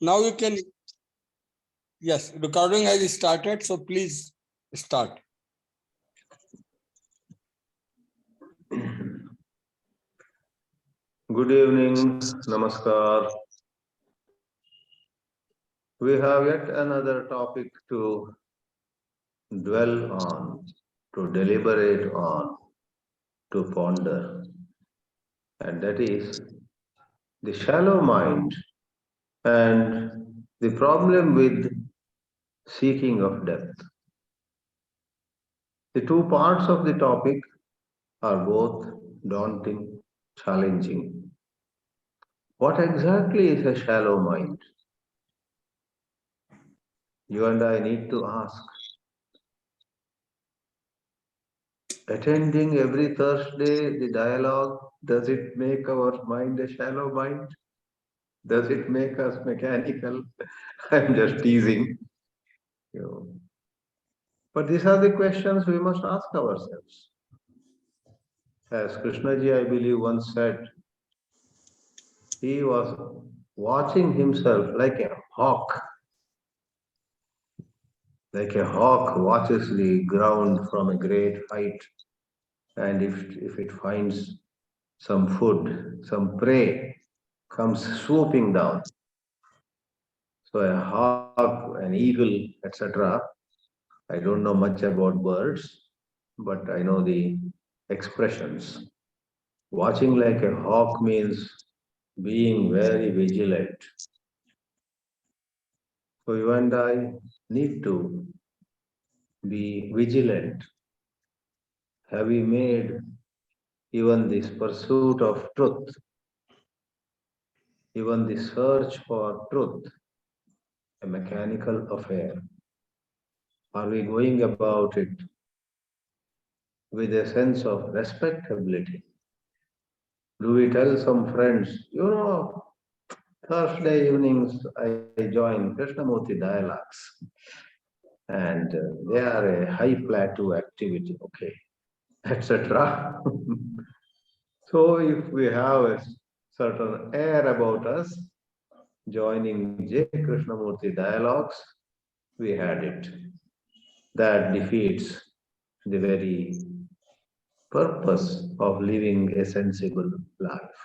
Now you can, yes, recording has started, so please start. Good evening, Namaskar. We have yet another topic to dwell on, to deliberate on, to ponder, and that is the shallow mind and the problem with seeking of depth. The two parts of the topic are both daunting, challenging. What exactly is a shallow mind? You and I need to ask. Attending every Thursday the dialogue, does it make our mind a shallow mind? Does it make us mechanical? I'm just teasing. You know. But these are the questions we must ask ourselves. As Krishnaji, I believe, once said, he was watching himself like a hawk. Like a hawk watches the ground from a great height, and if it finds some food, some prey, comes swooping down. So a hawk, an eagle, etc. I don't know much about birds, but I know the expressions. Watching like a hawk means being very vigilant. So you and I need to be vigilant. Have we made even this pursuit of truth, even the search for truth, a mechanical affair? Are we going about it with a sense of respectability? Do we tell some friends, Thursday evenings I join Krishnamurti dialogues, and they are a high plateau activity, okay, etc. So if we have a certain air about us, joining J. Krishnamurti dialogues, we had it. That defeats the very purpose of living a sensible life.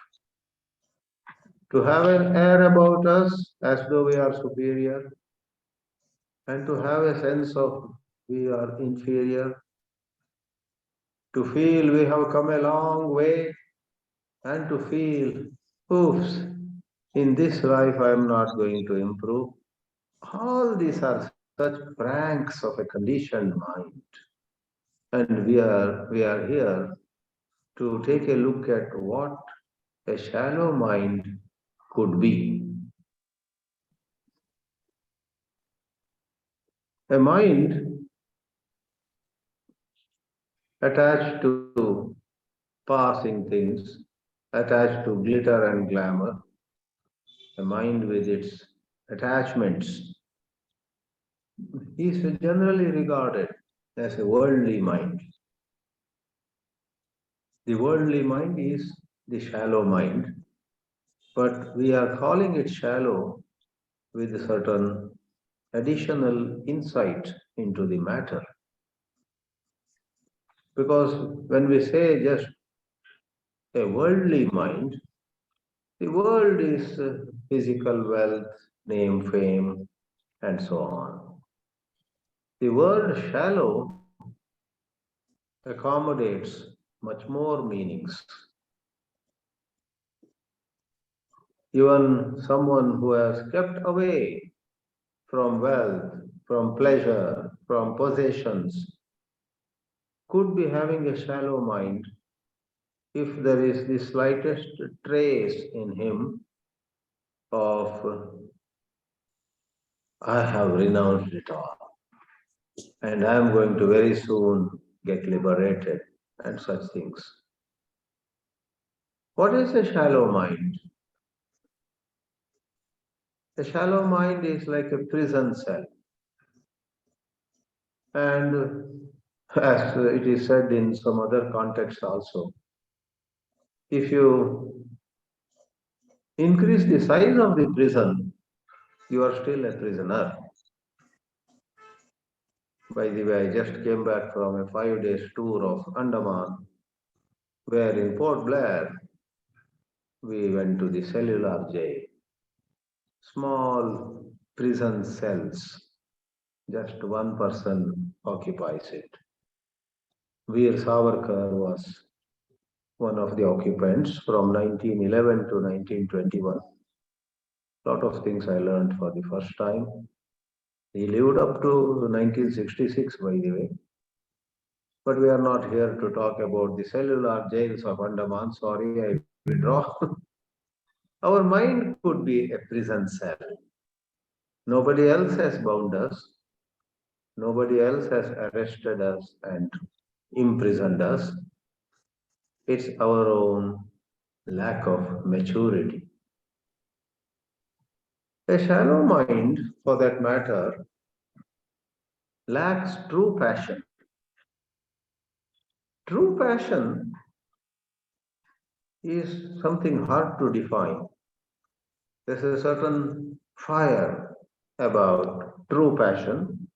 To have an air about us as though we are superior, and to have a sense of we are inferior, to feel we have come a long way, and to feel, oops, in this life I am not going to improve. All these are such pranks of a conditioned mind. And we are here to take a look at what a shallow mind could be. A mind attached to passing things, attached to glitter and glamour, a mind with its attachments, is generally regarded as a worldly mind. The worldly mind is the shallow mind, but we are calling it shallow with a certain additional insight into the matter. Because when we say just a worldly mind, the world is physical wealth, name, fame, and so on. The word shallow accommodates much more meanings. Even someone who has kept away from wealth, from pleasure, from possessions, could be having a shallow mind if there is the slightest trace in him of I have renounced it all and I am going to very soon get liberated and such things. What is a shallow mind? A shallow mind is like a prison cell. And as it is said in some other context also, if you increase the size of the prison, you are still a prisoner. By the way, I just came back from a 5 days tour of Andaman, where in Port Blair we went to the cellular jail, small prison cells, just one person occupies it. Veer Savarkar was one of the occupants from 1911 to 1921. A lot of things I learned for the first time. He lived up to 1966, by the way. But we are not here to talk about the cellular jails of Andaman. Sorry, I withdraw. Our mind could be a prison cell. Nobody else has bound us. Nobody else has arrested us and imprisoned us. It's our own lack of maturity. A shallow mind, for that matter, lacks true passion. True passion is something hard to define. There's a certain fire about true passion,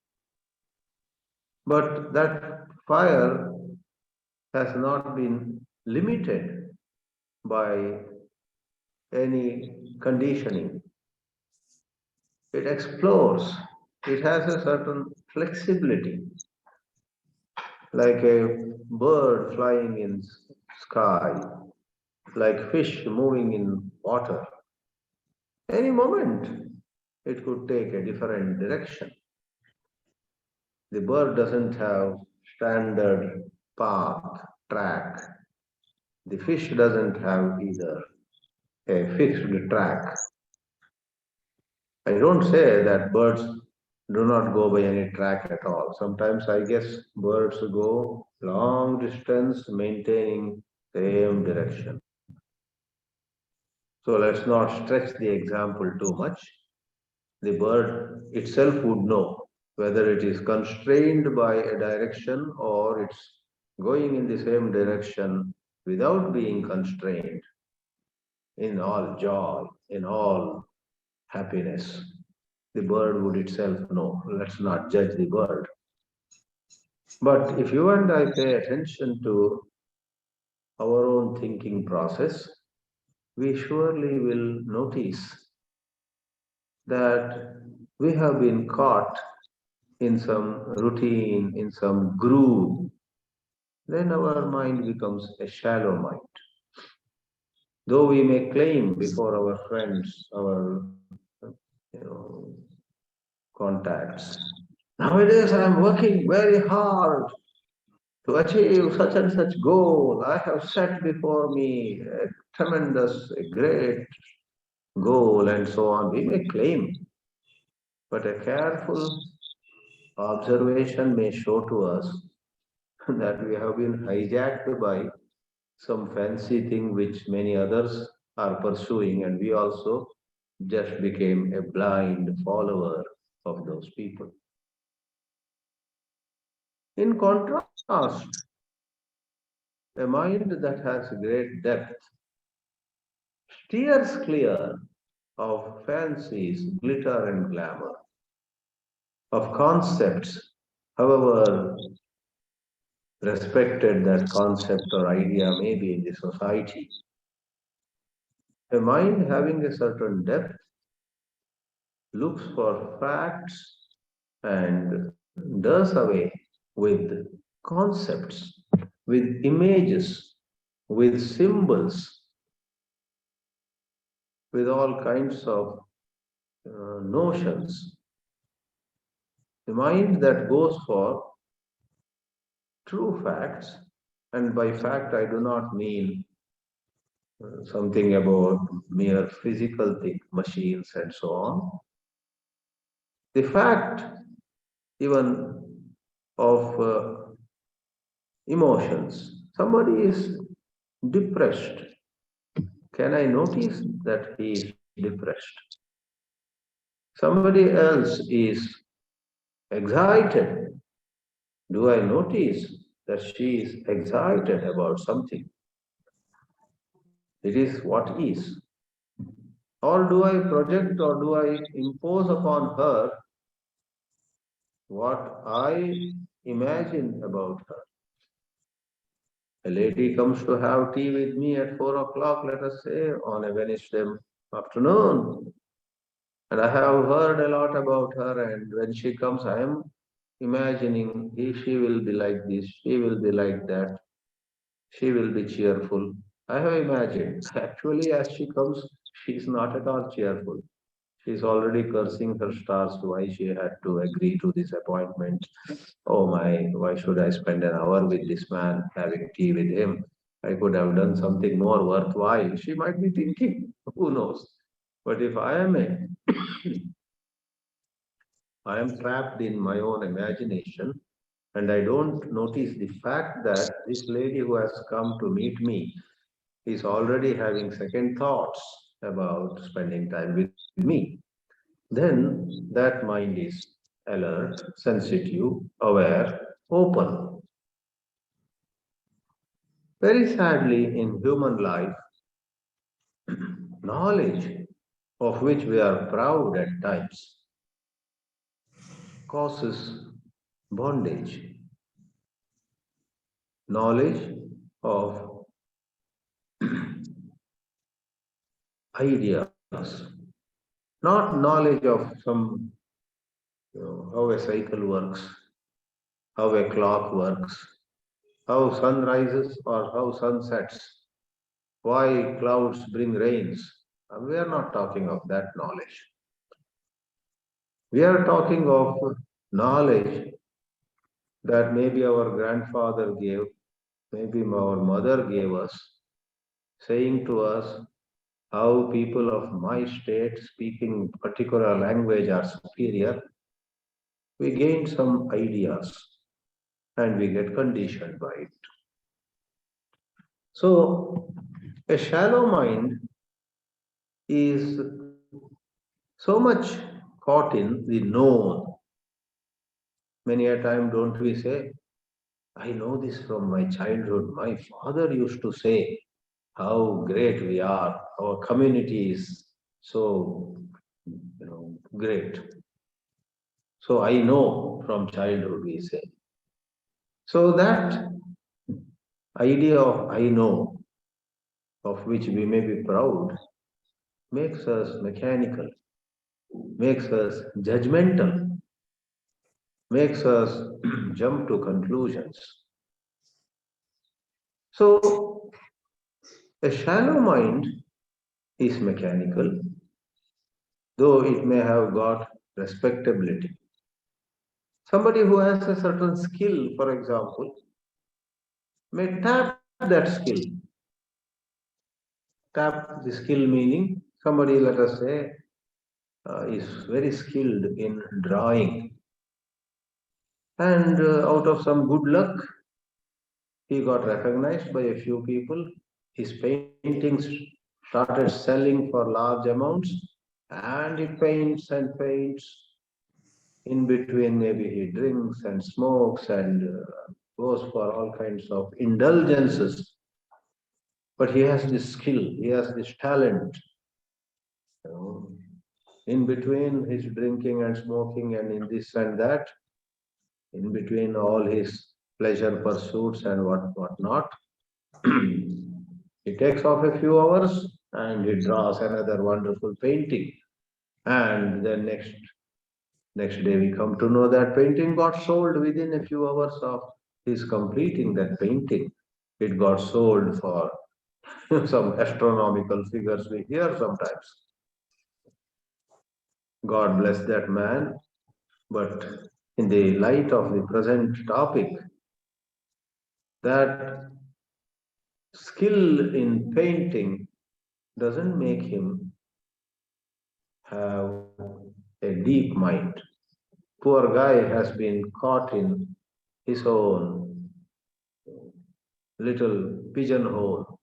but that fire has not been limited by any conditioning. It explores, it has a certain flexibility, like a bird flying in sky, like fish moving in water. Any moment, it could take a different direction. The bird doesn't have standard path, track. The fish doesn't have either a fixed track. I don't say that birds do not go by any track at all. Sometimes I guess birds go long distance maintaining same direction. So let's not stretch the example too much. The bird itself would know whether it is constrained by a direction or it's going in the same direction without being constrained, in all joy, in all happiness. The bird would itself know. Let's not judge the bird. But if you and I pay attention to our own thinking process, we surely will notice that we have been caught in some routine, in some groove. Then our mind becomes a shallow mind. Though we may claim before our friends, our you know, contacts, nowadays I am working very hard to achieve such and such goal. I have set before me a tremendous, a great goal, and so on. We may claim, but a careful observation may show to us that we have been hijacked by some fancy thing which many others are pursuing, and we also just became a blind follower of those people. In contrast, a mind that has great depth steers clear of fancies, glitter, and glamour, of concepts, however respected that concept or idea may be in the society. A mind having a certain depth looks for facts and does away with concepts, with images, with symbols, with all kinds of notions. The mind that goes for true facts, and by fact I do not mean something about mere physical thing, machines and so on. The fact even of emotions. Somebody is depressed. Can I notice that he is depressed? Somebody else is excited. Do I notice that she is excited about something? It is what is. Or do I project or do I impose upon her what I imagine about her? A lady comes to have tea with me at 4 o'clock, let us say, on a Wednesday afternoon. And I have heard a lot about her, and when she comes, I am imagining she will be like this, she will be like that, she will be cheerful. I have imagined. Actually, as she comes, she is not at all cheerful. She is already cursing her stars why she had to agree to this appointment. Oh my, why should I spend an hour with this man having tea with him? I could have done something more worthwhile. She might be thinking, who knows? But if I am trapped in my own imagination, and I don't notice the fact that this lady who has come to meet me is already having second thoughts about spending time with me. Then that mind is alert, sensitive, aware, open. Very sadly, in human life, knowledge of which we are proud at times causes bondage. Knowledge of ideas, not knowledge of some, how a cycle works, how a clock works, how sun rises or how sun sets, why clouds bring rains. We are not talking of that knowledge. We are talking of knowledge that maybe our grandfather gave, maybe our mother gave us, saying to us how people of my state speaking particular language are superior. We gain some ideas and we get conditioned by it. So, a shallow mind is so much caught in the known. Many a time, don't we say, I know this from my childhood. My father used to say how great we are. Our community is so, great. So I know from childhood, we say. So that idea of I know, of which we may be proud, makes us mechanical, makes us judgmental, makes us jump to conclusions. So a shallow mind is mechanical, though it may have got respectability. Somebody who has a certain skill, for example, may tap that skill. Tap the skill meaning somebody, let us say, is very skilled in drawing, and out of some good luck, he got recognized by a few people. His paintings started selling for large amounts, and he paints and paints. In between, maybe he drinks and smokes and goes for all kinds of indulgences. But he has this skill, he has this talent. You know. In between his drinking and smoking and in this and that, in between all his pleasure pursuits and what not, he takes off a few hours and he draws another wonderful painting. And then next day we come to know that painting got sold within a few hours of his completing that painting. It got sold for some astronomical figures we hear sometimes. God bless that man. But in the light of the present topic, that skill in painting doesn't make him have a deep mind. Poor guy has been caught in his own little pigeonhole,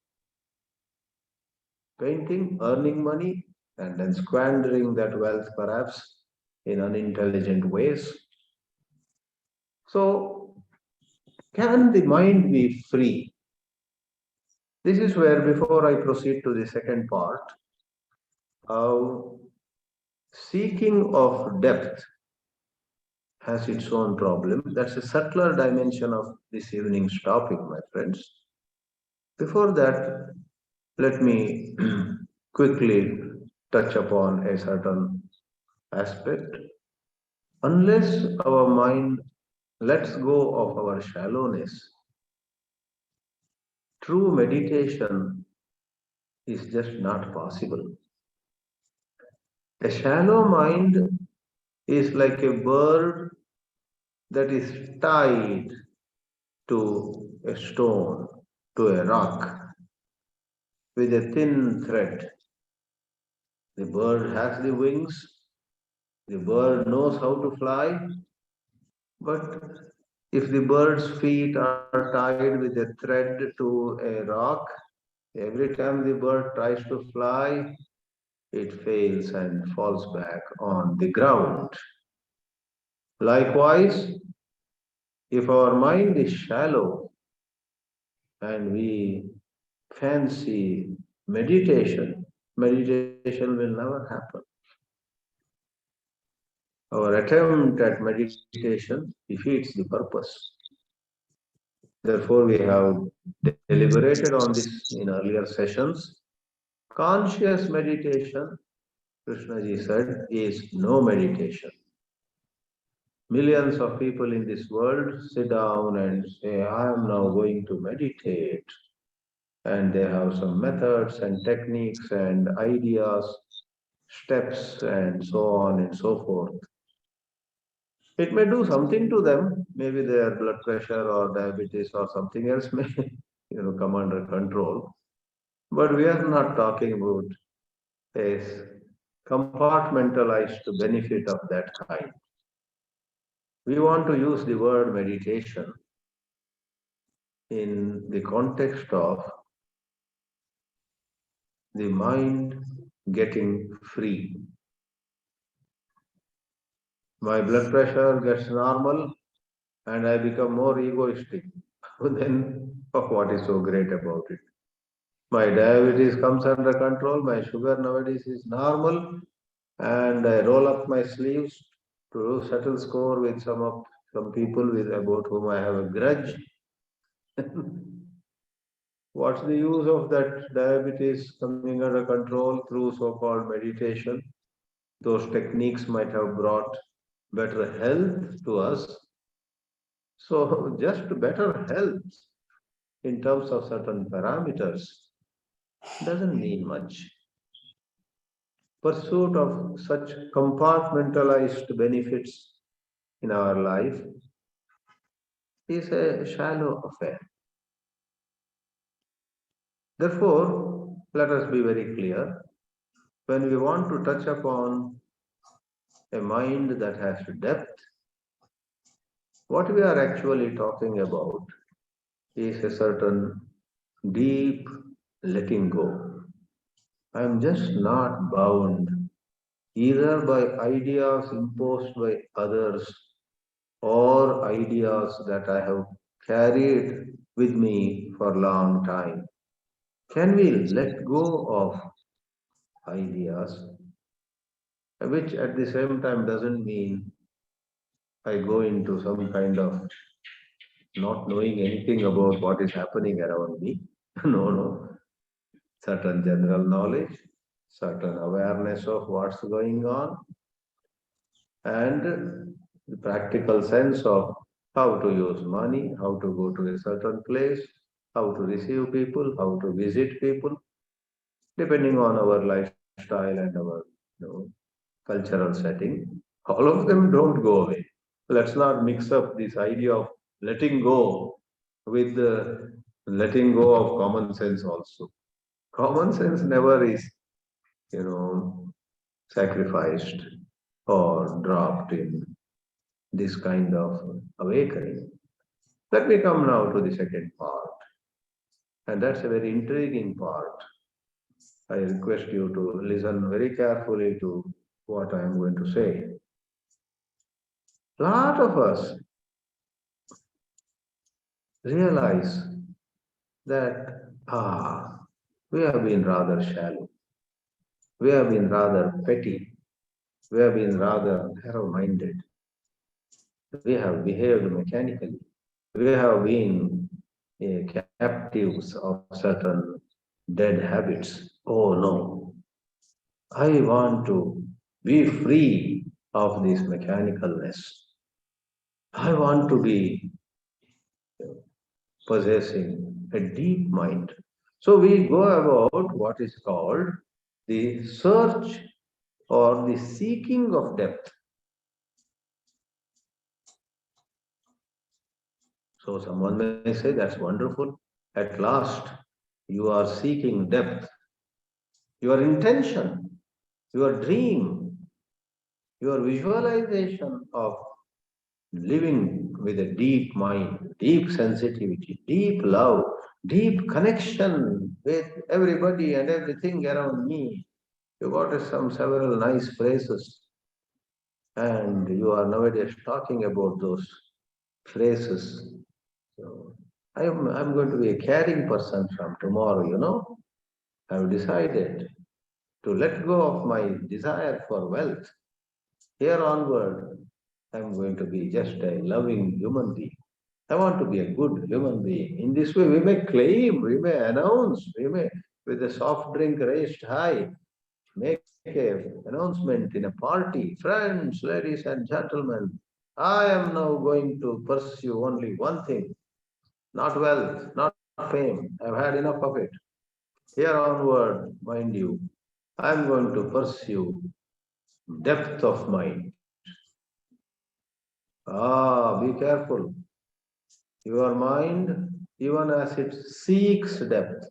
painting, earning money, and then squandering that wealth perhaps in unintelligent ways. So, can the mind be free? This is where, before I proceed to the second part, how seeking of depth has its own problem. That's a subtler dimension of this evening's topic, my friends. Before that, let me quickly touch upon a certain aspect. Unless our mind lets go of our shallowness, true meditation is just not possible. A shallow mind is like a bird that is tied to a stone, to a rock, with a thin thread. The bird has the wings, the bird knows how to fly, but if the bird's feet are tied with a thread to a rock, every time the bird tries to fly, it fails and falls back on the ground. Likewise, if our mind is shallow and we fancy meditation, meditation will never happen. Our attempt at meditation defeats the purpose. Therefore, we have deliberated on this in earlier sessions. Conscious meditation, Krishnaji said, is no meditation. Millions of people in this world sit down and say, I am now going to meditate. And they have some methods and techniques and ideas, steps, and so on and so forth. It may do something to them. Maybe their blood pressure or diabetes or something else may, come under control. But we are not talking about a compartmentalized benefit of that kind. We want to use the word meditation in the context of the mind getting free. My blood pressure gets normal and I become more egoistic. Then what is so great about it? My diabetes comes under control, my sugar nowadays is normal, and I roll up my sleeves to settle score with some people with about whom I have a grudge. What's the use of that diabetes coming under control through so-called meditation? Those techniques might have brought better health to us. So just better health in terms of certain parameters doesn't mean much. Pursuit of such compartmentalized benefits in our life is a shallow affair. Therefore, let us be very clear. When we want to touch upon a mind that has depth, what we are actually talking about is a certain deep letting go. I am just not bound either by ideas imposed by others or ideas that I have carried with me for a long time. Can we let go of ideas, which at the same time doesn't mean I go into some kind of not knowing anything about what is happening around me? No, no. Certain general knowledge, certain awareness of what's going on, and the practical sense of how to use money, how to go to a certain place, how to receive people, how to visit people, depending on our lifestyle and our cultural setting. All of them don't go away. Let's not mix up this idea of letting go with the letting go of common sense also. Common sense never is, sacrificed or dropped in this kind of awakening. Let me come now to the second part, and that's a very intriguing part. I request you to listen very carefully to what I am going to say. A lot of us realize that, we have been rather shallow. We have been rather petty. We have been rather narrow-minded. We have behaved mechanically. We have been captives of certain dead habits. Oh no, I want to be free of this mechanicalness. I want to be possessing a deep mind. So we go about what is called the search or the seeking of depth. So someone may say, that's wonderful. At last, you are seeking depth. Your intention, your dream, your visualization of living with a deep mind, deep sensitivity, deep love, deep connection with everybody and everything around me. You got some several nice phrases, and you are nowadays talking about those phrases. So I'm going to be a caring person from tomorrow. I've decided to let go of my desire for wealth. Here onward, I'm going to be just a loving human being. I want to be a good human being. In this way, we may claim, we may announce, we may, with a soft drink raised high, make a announcement in a party. Friends, ladies and gentlemen, I am now going to pursue only one thing, not wealth, not fame. I've had enough of it. Here onward, mind you, I'm going to pursue depth of mind. Be careful. Your mind, even as it seeks depth.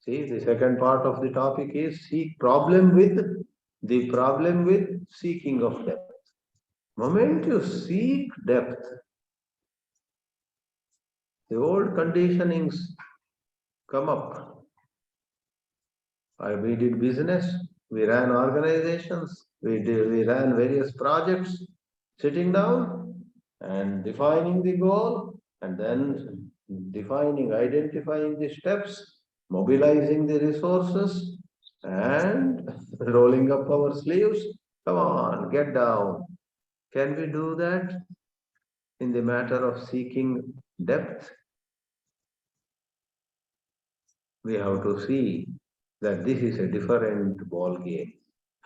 See, the second part of the topic is the problem with seeking of depth. Moment you seek depth, the old conditionings come up. We did business, we ran organizations, we ran various projects, sitting down and defining the goal, and then identifying the steps, mobilizing the resources, and rolling up our sleeves. Come on, get down. Can we do that in the matter of seeking depth? We have to see that this is a different ball game,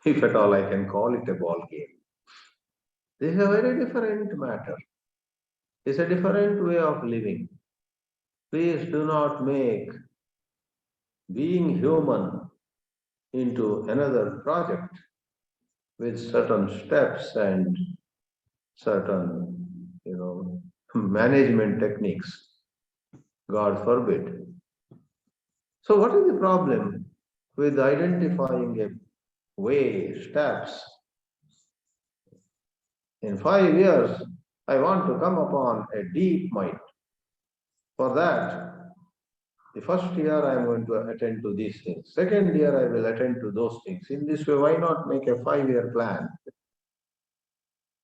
if at all I can call it a ball game. This is a very different matter. It's a different way of living. Please do not make being human into another project with certain steps and certain, management techniques. God forbid. So what is the problem with identifying a way, steps? In 5 years, I want to come upon a deep mind. For that, the first year I am going to attend to these things. Second year I will attend to those things. In this way, why not make a 5-year plan?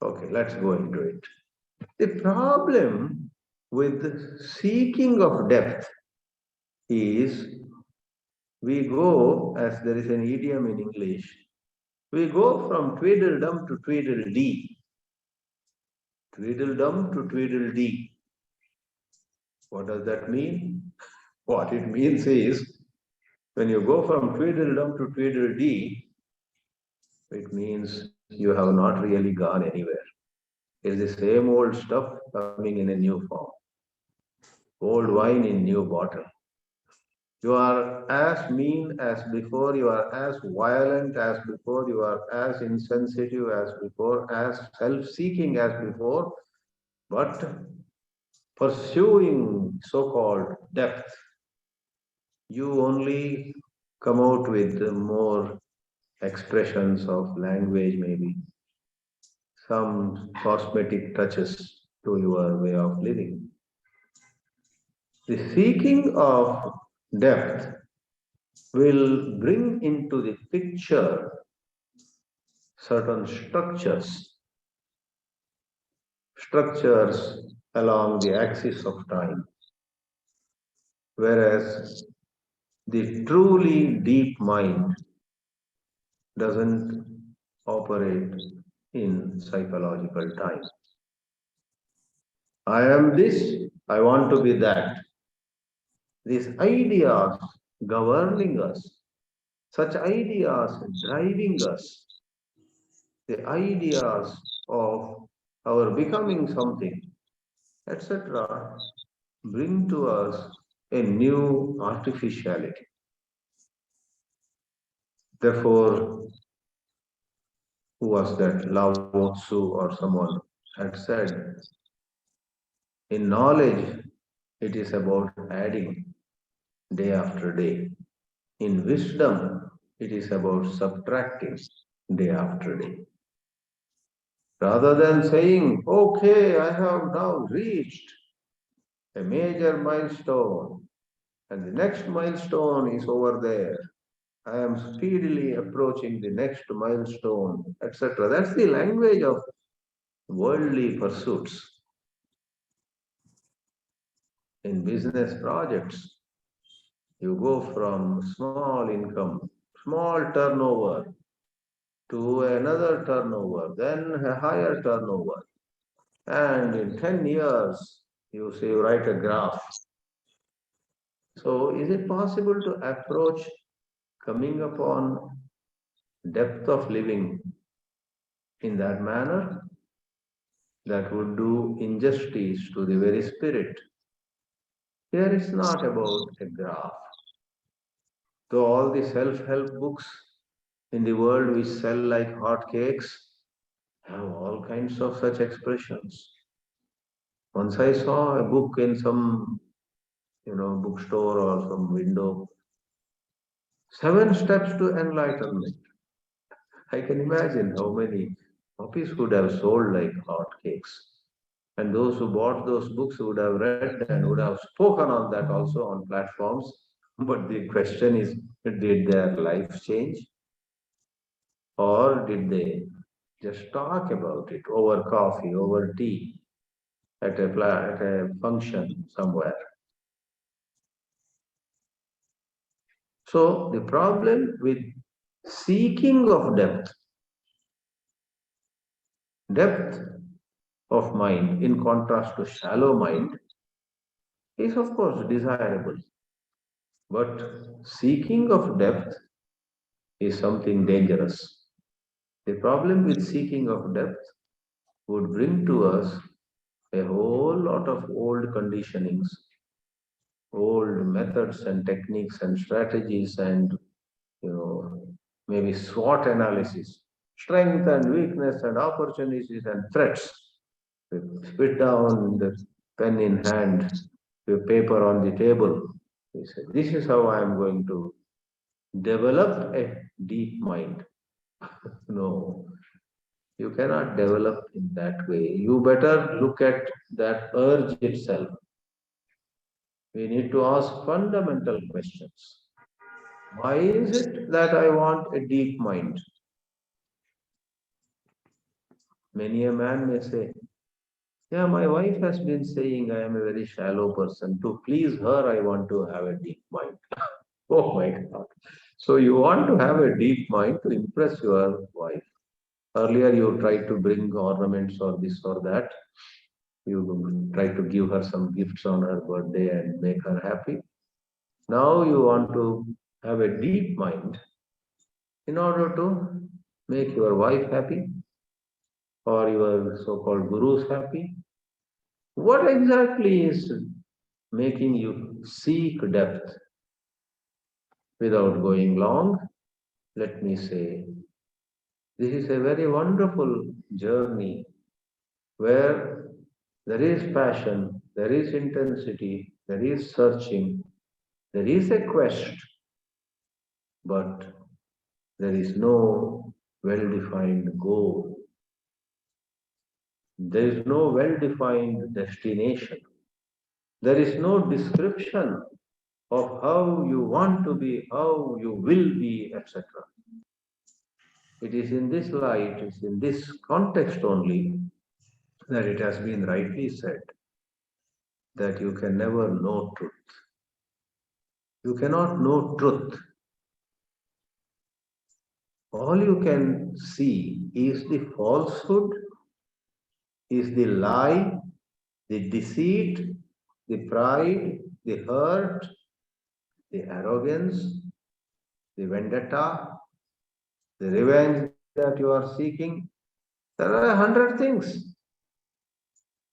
Okay, let's go into it. The problem with seeking of depth is we go, as there is an idiom in English, we go from Tweedledum to Tweedledee. Tweedledum to Tweedledee. What does that mean? What it means is, when you go from Tweedledum to Tweedledee, it means you have not really gone anywhere. It's the same old stuff coming in a new form. Old wine in new bottle. You are as mean as before, you are as violent as before, you are as insensitive as before, as self-seeking as before, but pursuing so-called depth, you only come out with more expressions of language, maybe some cosmetic touches to your way of living. The seeking of depth will bring into the picture certain structures along the axis of time, whereas the truly deep mind doesn't operate in psychological time. I am this, I want to be that. These ideas governing us, such ideas driving us, the ideas of our becoming something, etc., bring to us a new artificiality. Therefore, who was that? Lao Tzu or someone had said, in knowledge, it is about adding day after day. In wisdom, it is about subtracting day after day. Rather than saying, okay, I have now reached a major milestone, and the next milestone is over there. I am speedily approaching the next milestone, etc. That's the language of worldly pursuits. In business projects, you go from small income, small turnover, to another turnover, then a higher turnover. And in 10 years, you say, you write a graph. So is it possible to approach coming upon depth of living in that manner? That would do injustice to the very spirit. Here it's not about a graph. Though all the self-help books in the world which sell like hotcakes have all kinds of such expressions. Once I saw a book in some, bookstore or some window, 7 steps to enlightenment. I can imagine how many copies would have sold like hotcakes. And those who bought those books would have read and would have spoken on that also on platforms. But the question is, did their life change? Or did they just talk about it over coffee, over tea, at a function somewhere? So the problem with seeking of depth of mind in contrast to shallow mind is of course desirable. But seeking of depth is something dangerous. The problem with seeking of depth would bring to us a whole lot of old conditionings, old methods and techniques and strategies and maybe SWOT analysis, strength and weakness and opportunities and threats. We spit down the pen in hand, with paper on the table. We say, this is how I am going to develop a deep mind. No, you cannot develop in that way. You better look at that urge itself. We need to ask fundamental questions. Why is it that I want a deep mind? Many a man may say, yeah, my wife has been saying I am a very shallow person. To please her, I want to have a deep mind. Oh my God. So you want to have a deep mind to impress your wife. Earlier, you tried to bring ornaments or this or that. You try to give her some gifts on her birthday and make her happy. Now you want to have a deep mind in order to make your wife happy or your so-called gurus happy. What exactly is making you seek depth? Without going long, let me say, this is a very wonderful journey where there is passion, there is intensity, there is searching, there is a quest, but there is no well-defined goal. There is no well-defined destination. There is no description of how you want to be, how you will be, etc. It is in this light, it's in this context only that it has been rightly said that you can never know truth. You cannot know truth all you can see is the falsehood, is the lie, the deceit, the pride, the hurt, the arrogance, the vendetta, the revenge that you are seeking. There are 100 things.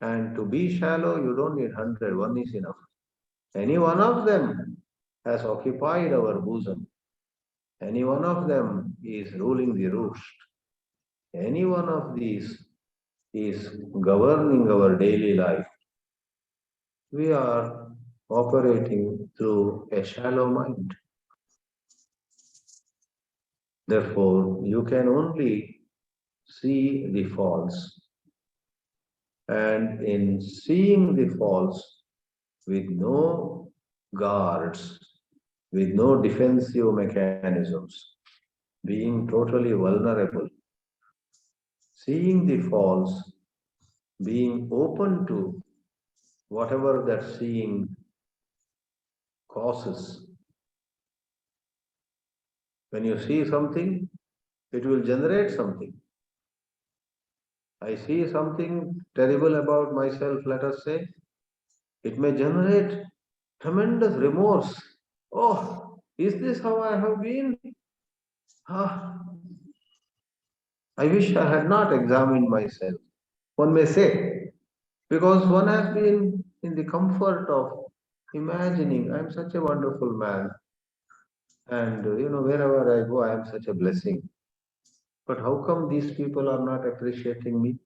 And to be shallow, you don't need 100, one is enough. Any one of them has occupied our bosom. Any one of them is ruling the roost. Any one of these is governing our daily life. We are operating through a shallow mind. Therefore, you can only see the false. And in seeing the false with no guards, with no defensive mechanisms, being totally vulnerable, seeing the false, being open to whatever that seeing causes. When you see something, it will generate something. I see something terrible about myself, let us say, it may generate tremendous remorse. Oh, is this how I have been? Ah, I wish I had not examined myself. One may say, because one has been in the comfort of imagining I'm such a wonderful man, and wherever I go, I am such a blessing. But how come these people are not appreciating me?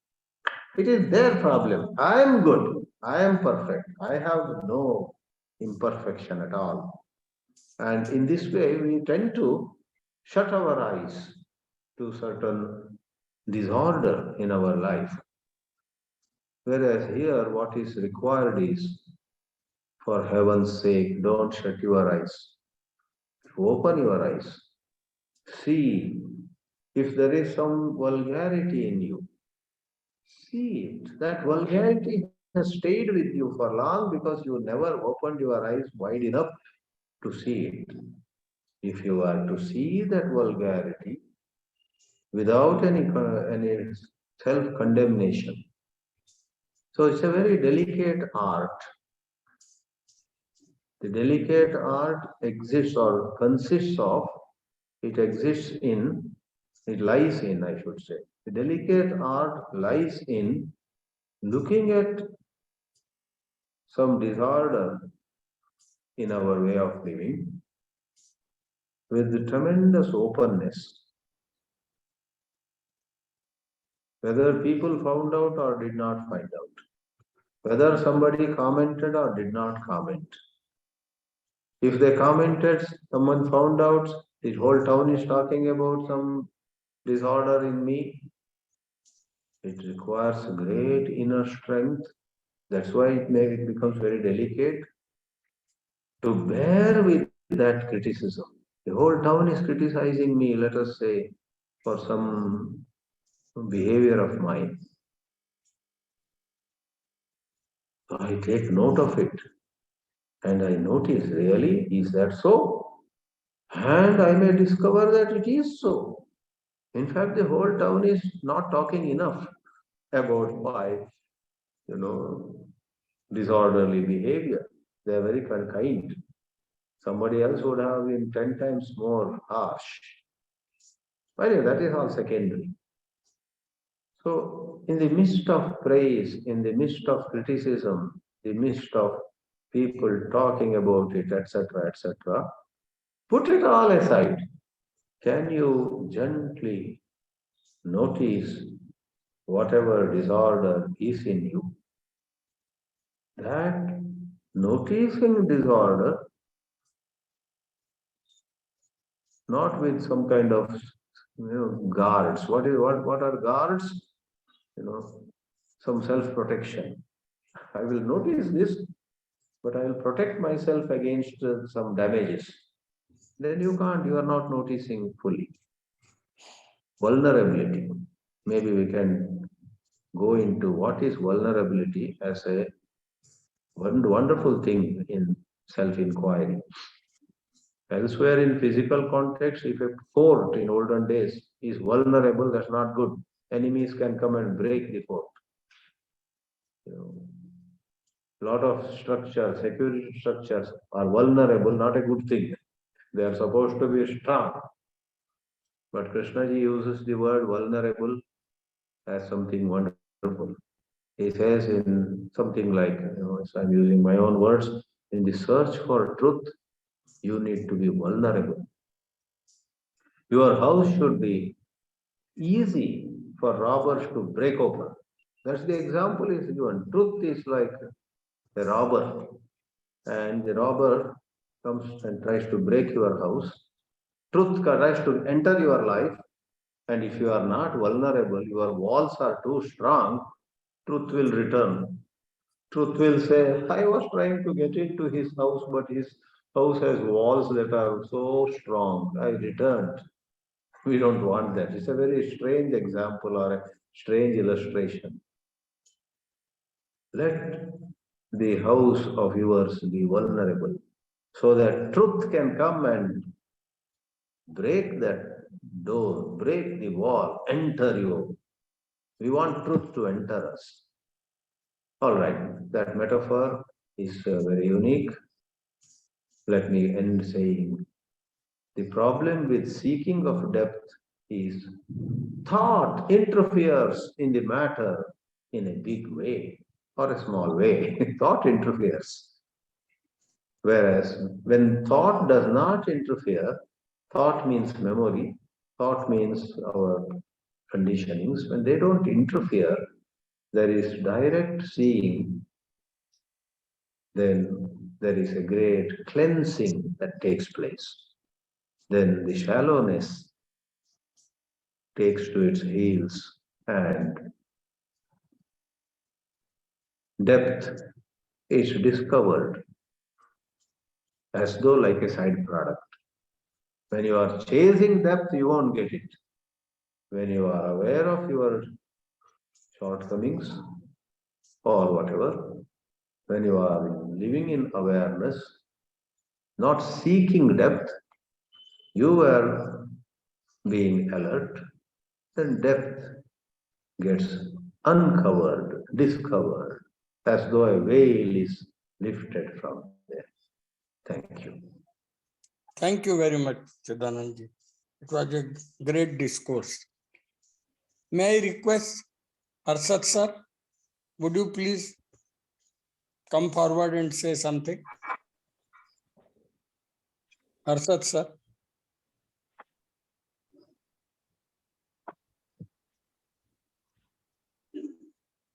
It is their problem. I am good. I am perfect. I have no imperfection at all. And in this way, we tend to shut our eyes to certain disorder in our life. Whereas here, what is required is, for heaven's sake, don't shut your eyes. Open your eyes. See if there is some vulgarity in you. See it. That vulgarity has stayed with you for long because you never opened your eyes wide enough to see it. If you are to see that vulgarity without any self-condemnation, so it's a very delicate art. The delicate art exists or consists of, it exists in, it lies in, I should say. The delicate art lies in looking at some disorder in our way of living with tremendous openness. Whether people found out or did not find out, whether somebody commented or did not comment. If they commented, someone found out, the whole town is talking about some disorder in me. It requires great inner strength. That's why it becomes very delicate to bear with that criticism. The whole town is criticizing me, let us say, for some behavior of mine. So I take note of it and I notice, really, is that so? And I may discover that it is so. In fact, the whole town is not talking enough about my, disorderly behavior. They are very kind. Somebody else would have been 10 times more harsh. But anyway, that is all secondary. So, in the midst of praise, in the midst of criticism, the midst of people talking about it, etc., etc., put it all aside. Can you gently notice whatever disorder is in you? That noticing disorder, not with some kind of guards. What are guards? Some self-protection. I will notice this, but I will protect myself against some damages. Then you can't, you are not noticing fully. Vulnerability. Maybe we can go into what is vulnerability as a wonderful thing in self-inquiry. Elsewhere in physical context, if a fort in olden days is vulnerable, that's not good. Enemies can come and break the fort. Lot of structures, security structures are vulnerable, not a good thing. They are supposed to be strong. But Krishnaji uses the word vulnerable as something wonderful. He says in something like, so I'm using my own words, in the search for truth, you need to be vulnerable. Your house should be easy for robbers to break open. That's the example is given. Truth is like a robber, and the robber comes and tries to break your house. Truth tries to enter your life, and if you are not vulnerable, your walls are too strong, truth will return. Truth will say, I was trying to get into his house, but his house has walls that are so strong. I returned. We don't want that. It's a very strange example or a strange illustration. Let the house of yours be vulnerable so that truth can come and break that door, break the wall, enter you. We want truth to enter us. All right, that metaphor is very unique. Let me end saying the problem with seeking of depth is thought interferes in the matter in a big way or a small way. Thought interferes. Whereas when thought does not interfere, thought means memory, thought means our conditionings. When they don't interfere, there is direct seeing, then there is a great cleansing that takes place. Then the shallowness takes to its heels and depth is discovered as though like a side product. When you are chasing depth, you won't get it. When you are aware of your shortcomings or whatever, when you are living in awareness, not seeking depth, you are being alert, then depth gets uncovered, discovered, as though a veil is lifted from there. Thank you. Thank you very much, Chidanandji. It was a great discourse. May I request Harshad sir, would you please come forward and say something? Harshad sir.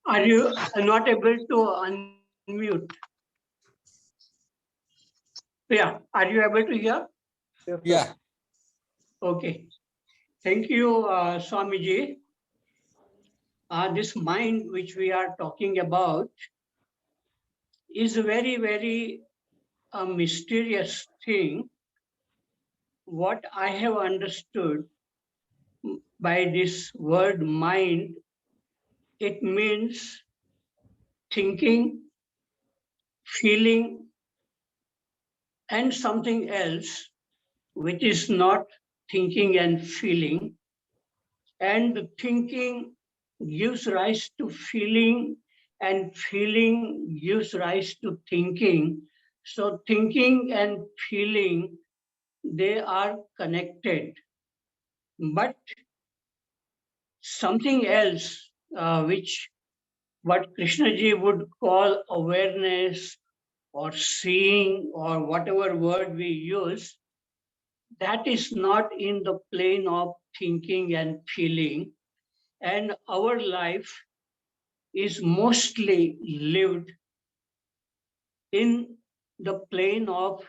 Are you not able to unmute? Yeah, are you able to hear? Yeah. Okay. Thank you, Swamiji. This mind which we are talking about is a very, very mysterious thing. What I have understood by this word mind, it means thinking, feeling, and something else, which is not thinking and feeling. And thinking gives rise to feeling, and feeling gives rise to thinking. So thinking and feeling, they are connected. But something else, which what Krishnaji would call awareness or seeing or whatever word we use, that is not in the plane of thinking and feeling. And our life is mostly lived in the plane of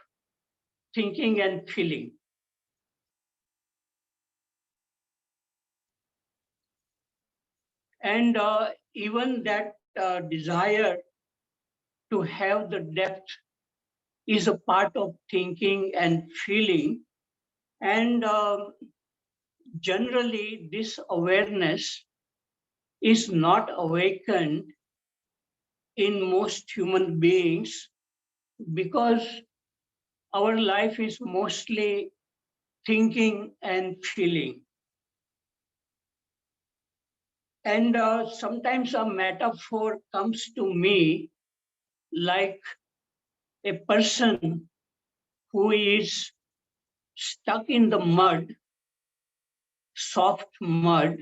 thinking and feeling. And even that desire to have the depth is a part of thinking and feeling. And generally, this awareness is not awakened in most human beings because our life is mostly thinking and feeling. And sometimes a metaphor comes to me like a person who is stuck in the mud, soft mud,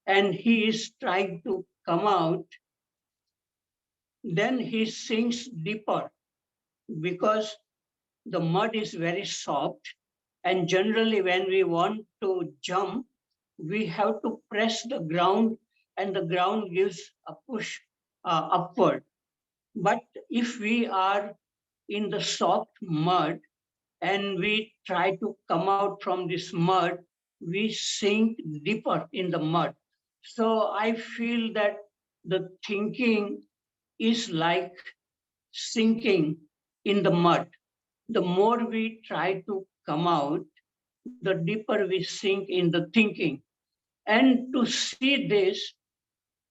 and he is trying to come out. Then he sinks deeper because the mud is very soft. And generally, when we want to jump, we have to press the ground, and the ground gives a push upward. But if we are in the soft mud and we try to come out from this mud, we sink deeper in the mud. So I feel that the thinking is like sinking in the mud. The more we try to come out, the deeper we sink in the thinking. And to see this,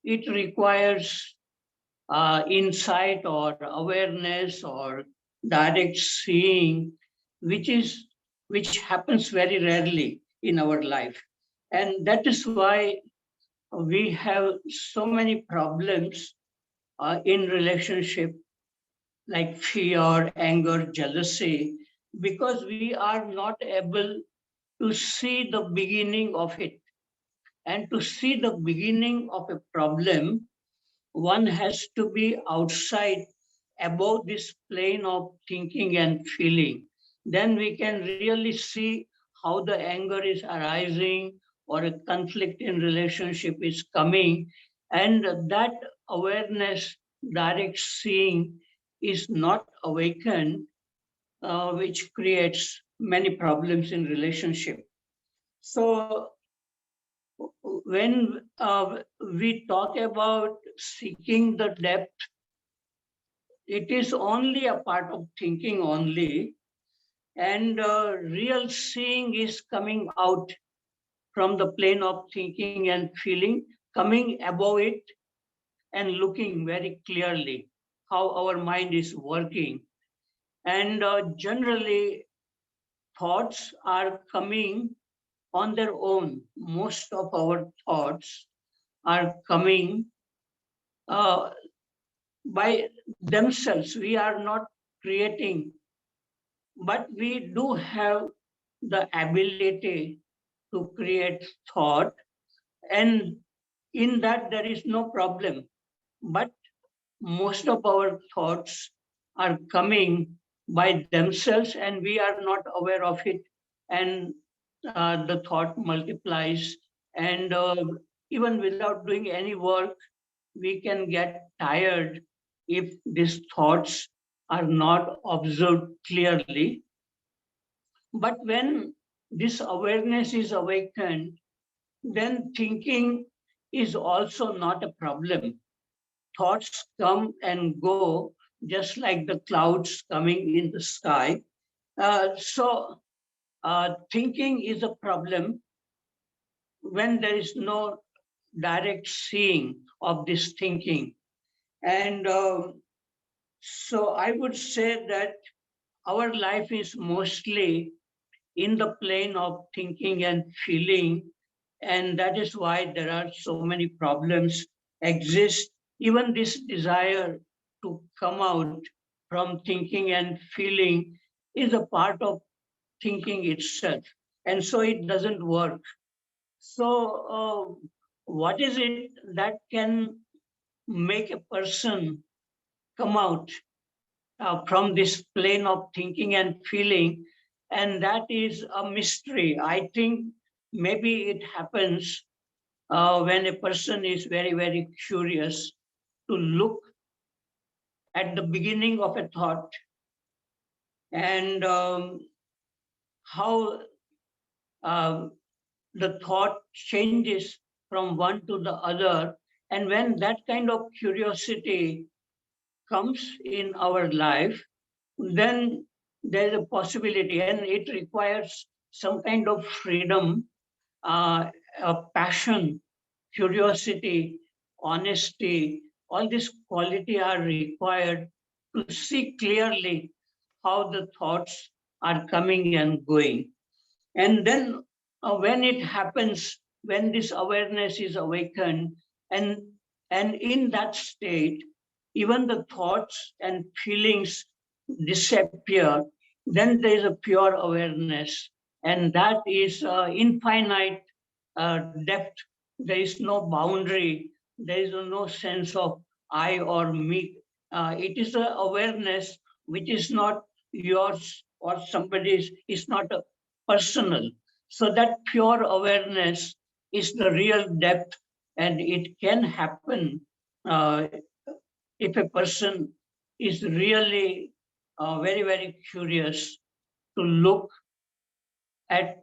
it requires insight or awareness or direct seeing, which happens very rarely in our life. And that is why we have so many problems in relationship, like fear, anger, jealousy, because we are not able to see the beginning of it. And to see the beginning of a problem, one has to be outside, above this plane of thinking and feeling. Then we can really see how the anger is arising or a conflict in relationship is coming. And that awareness, direct seeing, is not awakened, which creates many problems in relationship. So when we talk about seeking the depth, it is only a part of thinking only, and real seeing is coming out from the plane of thinking and feeling, coming above it and looking very clearly how our mind is working. And generally, thoughts are coming on their own. Most of our thoughts are coming uh, by themselves. We are not creating, but we do have the ability to create thought, and in that there is no problem. But most of our thoughts are coming by themselves, and we are not aware of it. And the thought multiplies, and even without doing any work, we can get tired if these thoughts are not observed clearly. But when this awareness is awakened, then thinking is also not a problem. Thoughts come and go just like the clouds coming in the sky. So thinking is a problem when there is no direct seeing of this thinking. And so I would say that our life is mostly in the plane of thinking and feeling, and that is why there are so many problems exist. Even this desire to come out from thinking and feeling is a part of thinking itself, and so it doesn't work. So what is it that can make a person come out from this plane of thinking and feeling? And that is a mystery. I think maybe it happens when a person is very, very curious to look at the beginning of a thought, and how um, the thought changes from one to the other. And when that kind of curiosity comes in our life, then there's a possibility, and it requires some kind of freedom, a passion, curiosity, honesty. All these quality are required to see clearly how the thoughts are coming and going. And then when it happens, when this awareness is awakened, and, and in that state, even the thoughts and feelings disappear, then there is a pure awareness. And that is infinite depth. There is no boundary. There is no sense of I or me. It is an awareness which is not yours or somebody's, it's not a personal. So that pure awareness is the real depth, and it can happen uh, if a person is really very, very curious to look at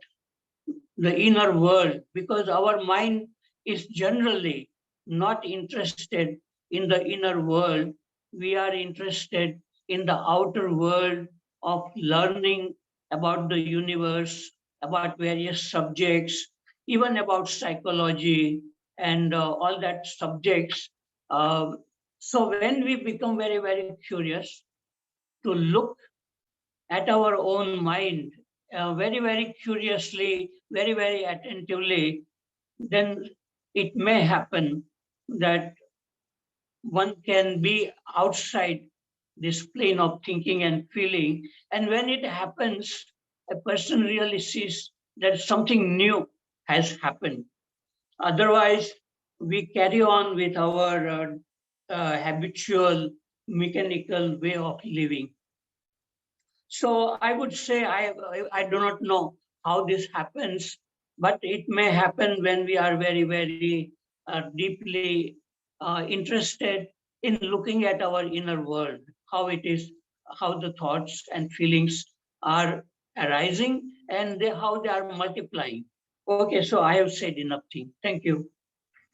the inner world, because our mind is generally not interested in the inner world. We are interested in the outer world of learning about the universe, about various subjects, even about psychology and all that subjects. So when we become very, very curious to look at our own mind very, very curiously, very, very attentively, then it may happen that one can be outside this plane of thinking and feeling. And when it happens, a person really sees that something new has happened. Otherwise, we carry on with our habitual mechanical way of living. So I would say I do not know how this happens, but it may happen when we are very, very deeply interested in looking at our inner world, how it is, how the thoughts and feelings are arising, and how they are multiplying. Okay, so I have said enough thing. Thank you.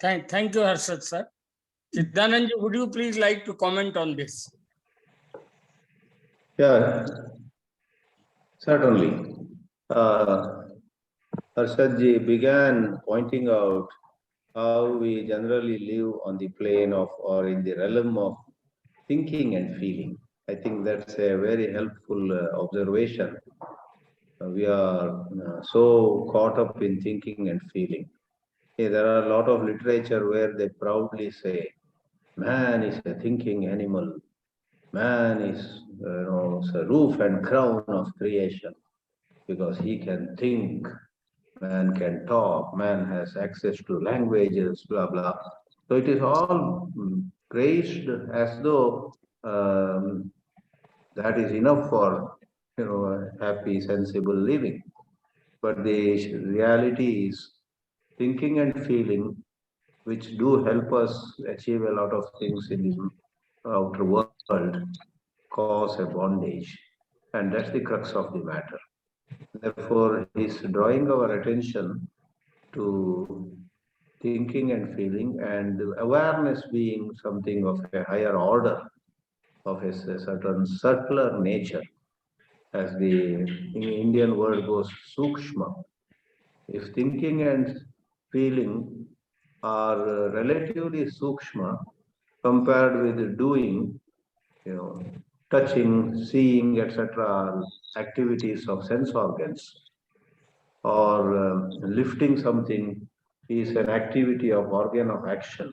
Thank you, Harshad sir. Chidanandji, would you please like to comment on this? Yeah, certainly. Harshadji began pointing out how we generally live on the plane of or in the realm of thinking and feeling. I think that's a very helpful observation. We are so caught up in thinking and feeling. There are a lot of literature where they proudly say, man is a thinking animal. Man is the roof and crown of creation because he can think, man can talk, man has access to languages, blah, blah. So it is all praised as though that is enough for happy, sensible living. But the reality is thinking and feeling, which do help us achieve a lot of things in the outer world, cause a bondage. And that's the crux of the matter. Therefore, he's drawing our attention to thinking and feeling, and awareness being something of a higher order, of a certain subtler nature. As the Indian word goes, sukshma. If thinking and feeling are relatively sukshma compared with doing, touching, seeing, etc., activities of sense organs, or lifting something is an activity of organ of action.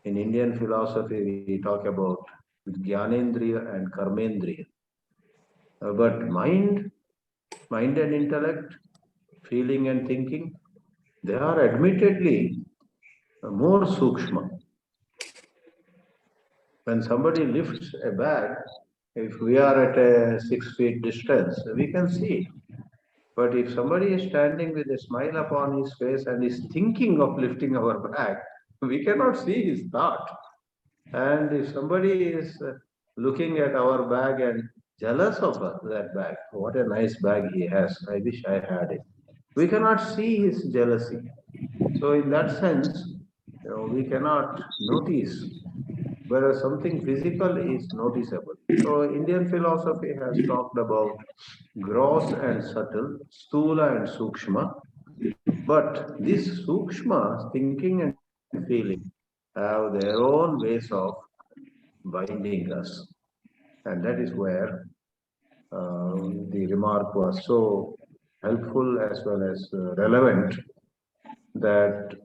In Indian philosophy, we talk about Jnanendriya and Karmendriya. But mind and intellect, feeling and thinking, they are admittedly more sukshma. When somebody lifts a bag, if we are at a 6 feet distance, we can see it. But if somebody is standing with a smile upon his face and is thinking of lifting our bag, we cannot see his thought. And if somebody is looking at our bag and jealous of that bag, what a nice bag he has, I wish I had it, we cannot see his jealousy. So in that sense, we cannot notice whether something physical is noticeable. So Indian philosophy has talked about gross and subtle, stula and sukshma. But this sukshma, thinking and feeling, have their own ways of binding us. And that is where The remark was so helpful as well as relevant that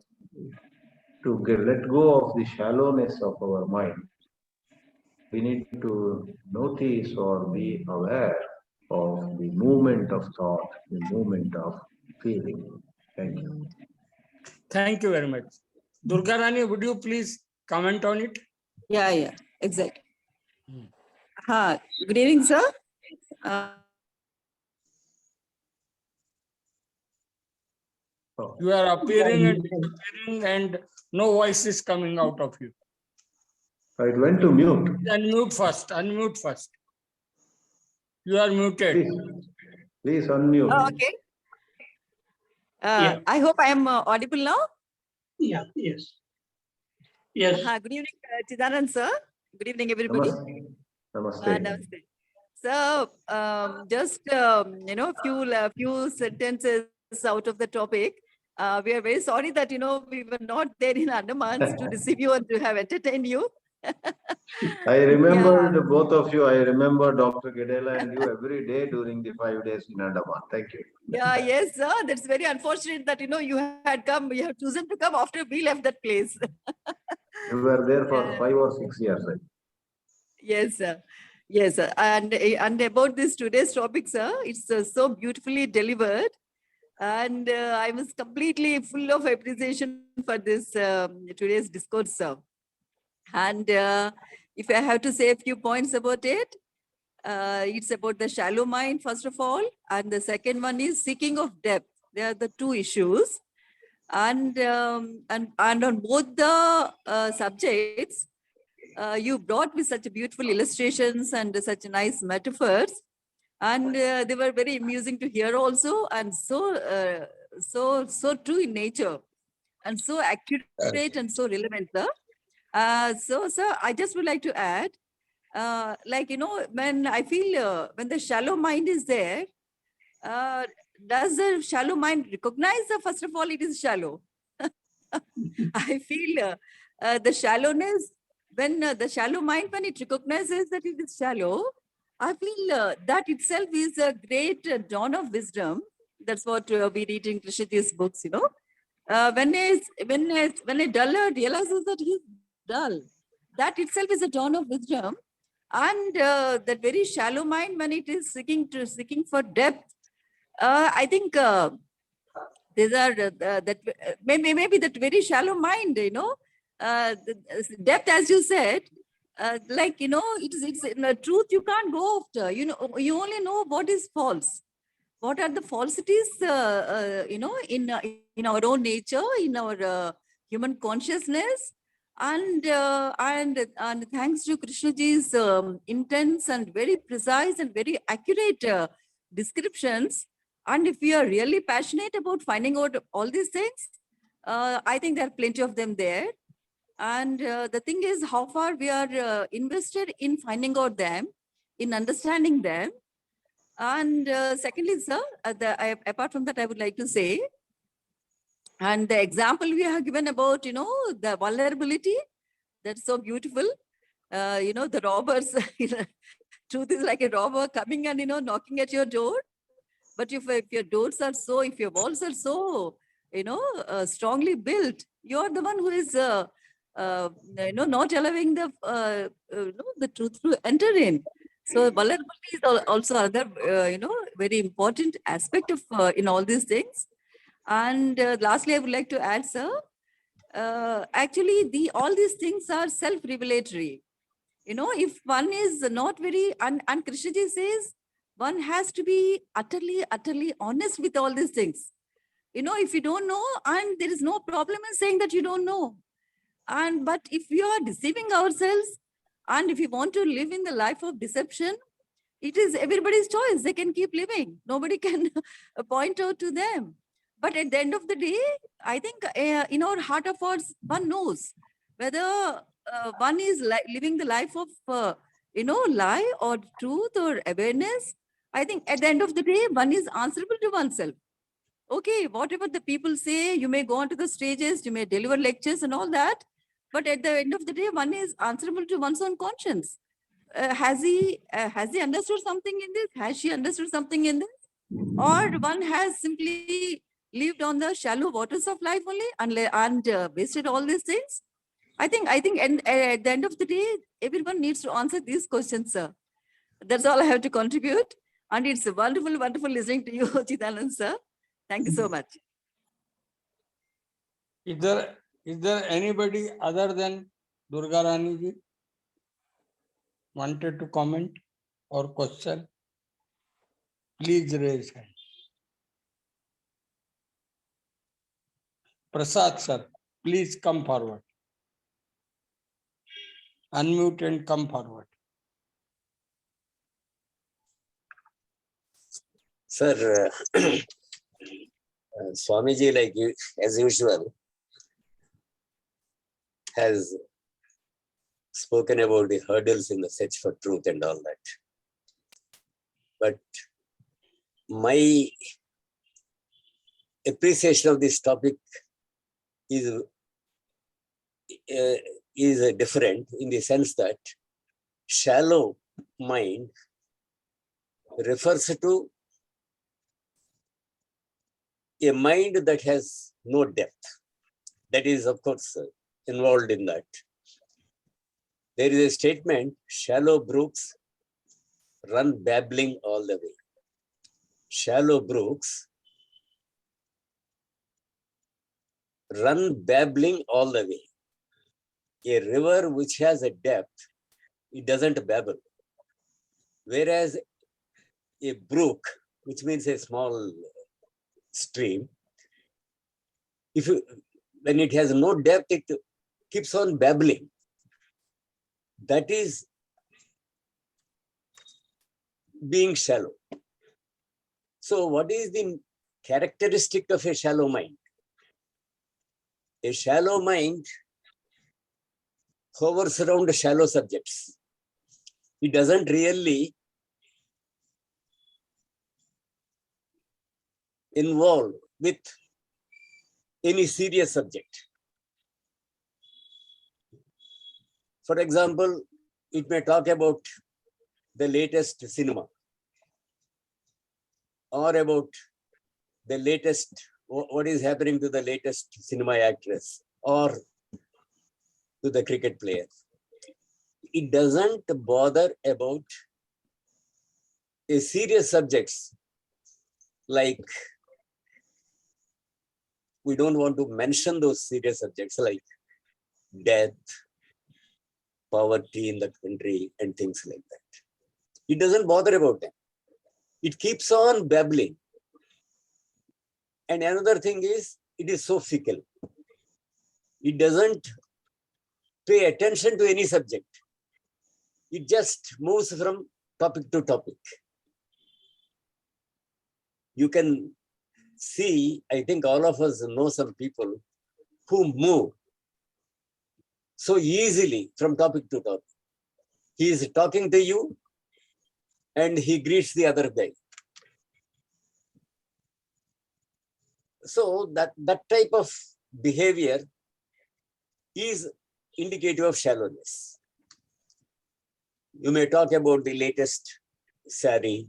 to let go of the shallowness of our mind, we need to notice or be aware of the movement of thought, the movement of feeling. Thank you. Thank you very much. Durga Rani, would you please comment on it? Yeah, exactly. Good evening, sir. You are appearing and disappearing and no voice is coming out of you. It went to mute. Unmute first. Unmute first. You are muted. Please unmute. Oh, okay. Yeah. I hope I am audible now. Yeah, yes. Yes. Good evening, Chidanand, sir. Good evening, everybody. Namaste. Namaste. So, just few sentences out of the topic. We are very sorry that we were not there in Andamans to receive you and to have entertained you. I remembered both of you. I remember Dr. Gedela and you every day during the 5 days in Andaman. Thank you. Yeah, yes, sir. That's very unfortunate that you had come. You have chosen to come after we left that place. You were there for 5 or 6 years. Right? Yes, sir. Yes, sir. And about this today's topic, sir, it's so beautifully delivered. And I was completely full of appreciation for this today's discourse, sir. And if I have to say a few points about it, it's about the shallow mind, first of all. And the second one is seeking of depth. They are the two issues. And on both the subjects, you brought with such beautiful illustrations and such nice metaphors. And they were very amusing to hear also, and so true in nature, and so accurate and so relevant, sir. So, sir, I just would like to add, when I feel when the shallow mind is there, does the shallow mind recognize that first of all it is shallow? I feel the shallowness, when the shallow mind, when it recognizes that it is shallow, I feel that itself is a great dawn of wisdom. That's what we read in Krishnaji's books, when a dullard realizes that he is dull, that itself is a dawn of wisdom. And that very shallow mind, when it is seeking for depth, I think these are maybe that very shallow mind, the depth, as you said, it's in the truth you can't go after. You only know what is false. What are the falsities, in our own nature, in our human consciousness, and thanks to Krishnaji's intense and very precise and very accurate descriptions, and if we are really passionate about finding out all these things, I think there are plenty of them there. And the thing is how far we are invested in finding out them, in understanding them. And secondly, sir, apart from that, I would like to say, and the example we have given about, the vulnerability, that's so beautiful. The robbers, truth is like a robber coming and, knocking at your door. But if your doors are so, if your walls are so, strongly built, you're the one who is, not allowing the truth to enter in. So vulnerability is also other, very important aspect of in all these things. And lastly, I would like to add, sir, actually, all these things are self-revelatory. If one is not very, and Krishnaji says, one has to be utterly honest with all these things. If you don't know, and there is no problem in saying that you don't know. But if we are deceiving ourselves, and if you want to live in the life of deception, it is everybody's choice. They can keep living. Nobody can point out to them. But at the end of the day, I think in our heart of hearts, one knows whether one is living the life of, lie or truth or awareness. I think at the end of the day, one is answerable to oneself. Okay, whatever the people say, you may go onto the stages, you may deliver lectures and all that. But at the end of the day, one is answerable to one's own conscience. has he understood something in this? Has she understood something in this? Or one has simply lived on the shallow waters of life only and wasted all these things? I think and at the end of the day, everyone needs to answer these questions, sir. That's all I have to contribute. And it's wonderful, wonderful listening to you, Chidanand, sir. Thank you so much. Is there anybody other than Durga Rani ji wanted to comment or question? Please raise hand. Prasad sir, please come forward. Unmute and come forward. Sir, Swamiji, like you, as usual, has spoken about the hurdles in the search for truth and all that. But my appreciation of this topic is different in the sense that shallow mind refers to a mind that has no depth. That is, of course, involved in that. There is a statement, shallow brooks run babbling all the way. Shallow brooks run babbling all the way. A river which has a depth, it doesn't babble. Whereas a brook, which means a small stream, when it has no depth, it keeps on babbling. That is being shallow. So what is the characteristic of a shallow mind? A shallow mind hovers around shallow subjects. It doesn't really involve with any serious subject. For example, it may talk about the latest cinema or about the latest, what is happening to the latest cinema actress or to the cricket player. It doesn't bother about a serious subjects like, we don't want to mention those serious subjects like death, poverty in the country and things like that. It doesn't bother about them. It keeps on babbling. And another thing is, it is so fickle. It doesn't pay attention to any subject. It just moves from topic to topic. You can see, I think all of us know some people who move so easily from topic to topic. He is talking to you and he greets the other guy. So that type of behavior is indicative of shallowness. You may talk about the latest saree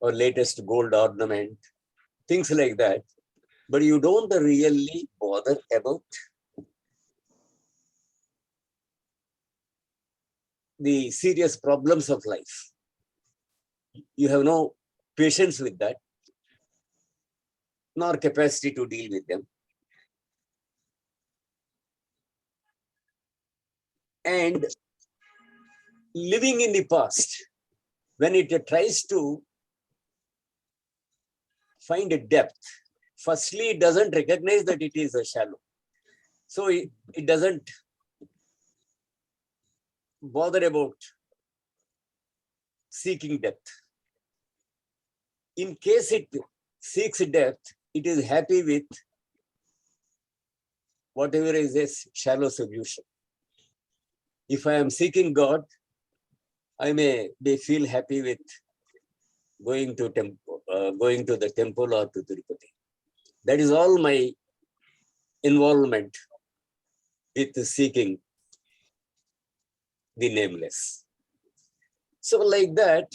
or latest gold ornament, things like that, but you don't really bother about the serious problems of life. You have no patience with that, nor capacity to deal with them. And living in the past, when it tries to find a depth, firstly, it doesn't recognize that it is a shallow. So it doesn't bother about seeking depth. In case it seeks depth, it is happy with whatever is a shallow solution. If I am seeking God, I may feel happy with going to the temple or to Tirupati. That is all my involvement with seeking the nameless. So like that,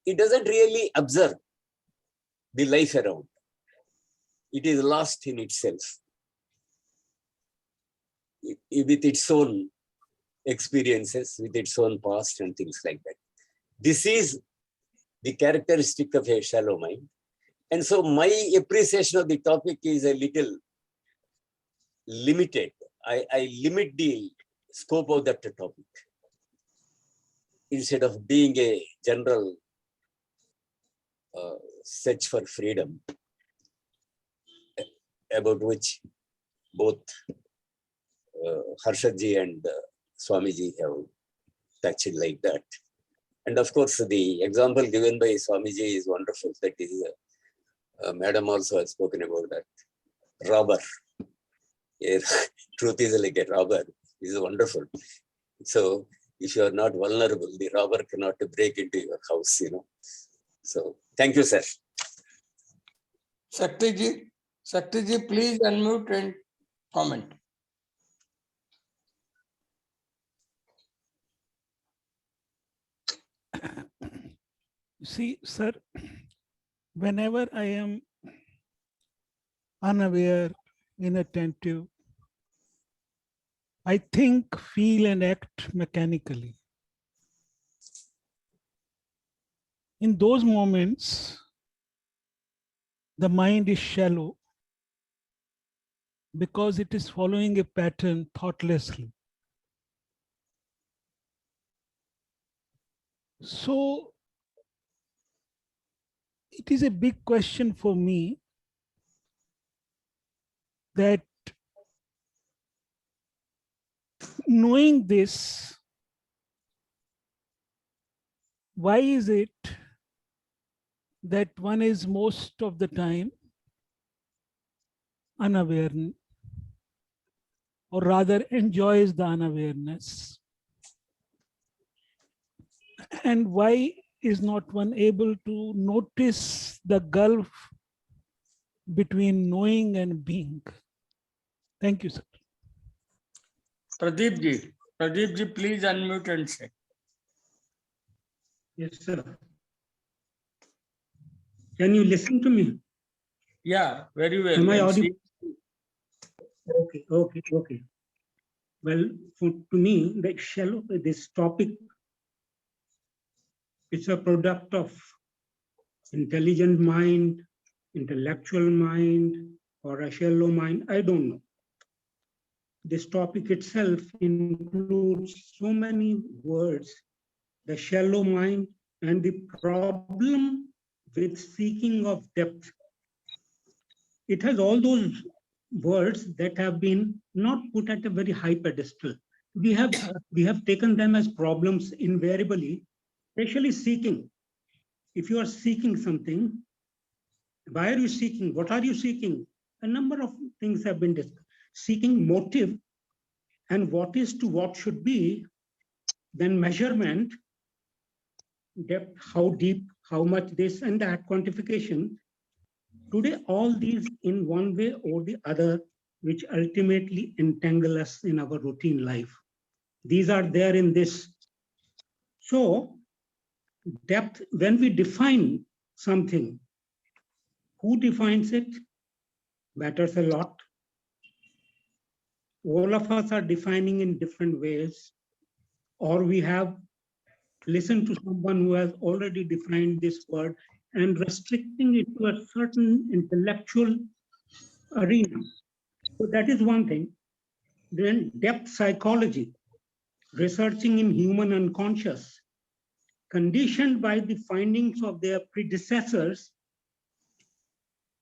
it doesn't really observe the life around. It is lost in itself, with its own experiences, with its own past and things like that. This is the characteristic of a shallow mind. And so my appreciation of the topic is a little limited. I limit the scope of that topic. Instead of being a general search for freedom, about which both Harshadji and Swamiji have touched like that. And of course, the example given by Swamiji is wonderful. That is, Madam also has spoken about that. Robber. Truth is like a robber. This is wonderful. So if you are not vulnerable, the robber cannot break into your house, you know. So thank you, sir. Shakti ji, please unmute and comment. See, sir, whenever I am unaware, inattentive, I think, feel, and act mechanically. In those moments, the mind is shallow because it is following a pattern thoughtlessly. So, it is a big question for me that knowing this, why is it that one is most of the time unaware, or rather enjoys the unawareness? And why is not one able to notice the gulf between knowing and being? Thank you, sir. Pradeep ji, please unmute and say. Yes, sir. Can you listen to me? Yeah, very well. Am I And audible? Okay. Well, to me, this topic, it's a product of intelligent mind, intellectual mind, or a shallow mind. I don't know. This topic itself includes so many words, the shallow mind and the problem with seeking of depth. It has all those words that have been not put at a very high pedestal. We have taken them as problems invariably, especially seeking. If you are seeking something, why are you seeking? What are you seeking? A number of things have been discussed. Seeking motive and what is to what should be, then measurement, depth, how deep, how much this and that, quantification. Today, all these in one way or the other, which ultimately entangle us in our routine life. These are there in this. So, depth, when we define something, who defines it matters a lot. All of us are defining in different ways, or we have listened to someone who has already defined this word and restricting it to a certain intellectual arena. So that is one thing. Then depth psychology, researching in human unconscious, conditioned by the findings of their predecessors,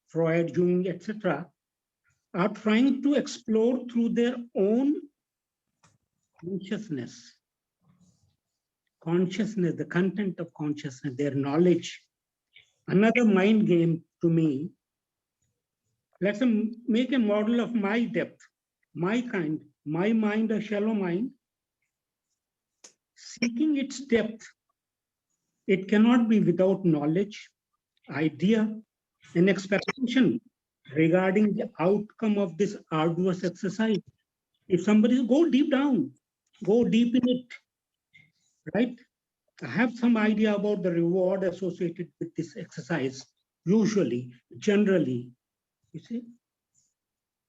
Freud, Jung, etc., are trying to explore through their own consciousness, the content of consciousness, their knowledge. Another mind game to me. Let's make a model of my depth, my kind, my mind, a shallow mind. Seeking its depth, it cannot be without knowledge, idea, and expectation regarding the outcome of this arduous exercise. If somebody go deep down, go deep in it, right? I have some idea about the reward associated with this exercise. Usually, generally, you see,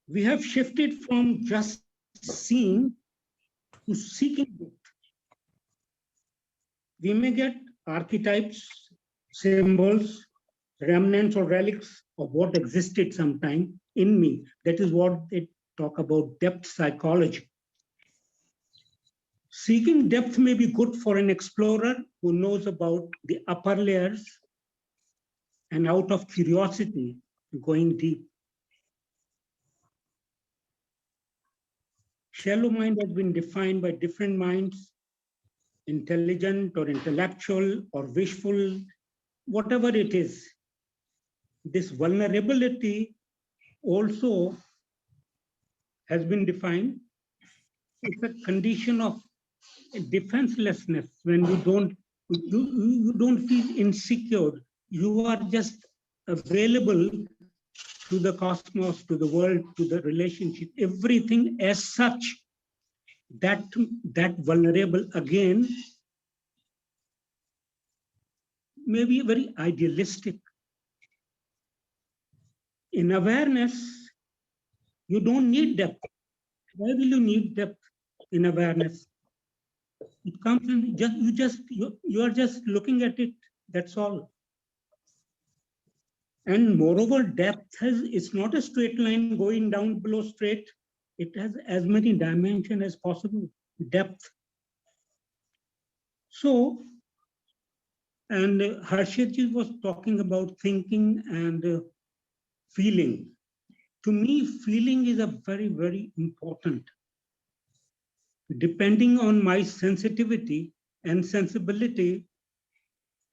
we have shifted from just seeing to seeking it. We may get archetypes, symbols, remnants or relics of what existed sometime in me. That is what they talk about depth psychology. Seeking depth may be good for an explorer who knows about the upper layers and out of curiosity going deep. Shallow mind has been defined by different minds, intelligent or intellectual or wishful, whatever it is. This vulnerability also has been defined. It's a condition of defenselessness when you don't feel insecure. You are just available to the cosmos, to the world, to the relationship, everything as such. That vulnerable again may be very idealistic. In awareness, you don't need depth. Why will you need depth in awareness? It comes in you are just looking at it. That's all. And moreover, depth it's not a straight line going down below straight. It has as many dimensions as possible. Depth. So, and Harshadji was talking about thinking and feeling. To me, feeling is a very, very important. Depending on my sensitivity and sensibility,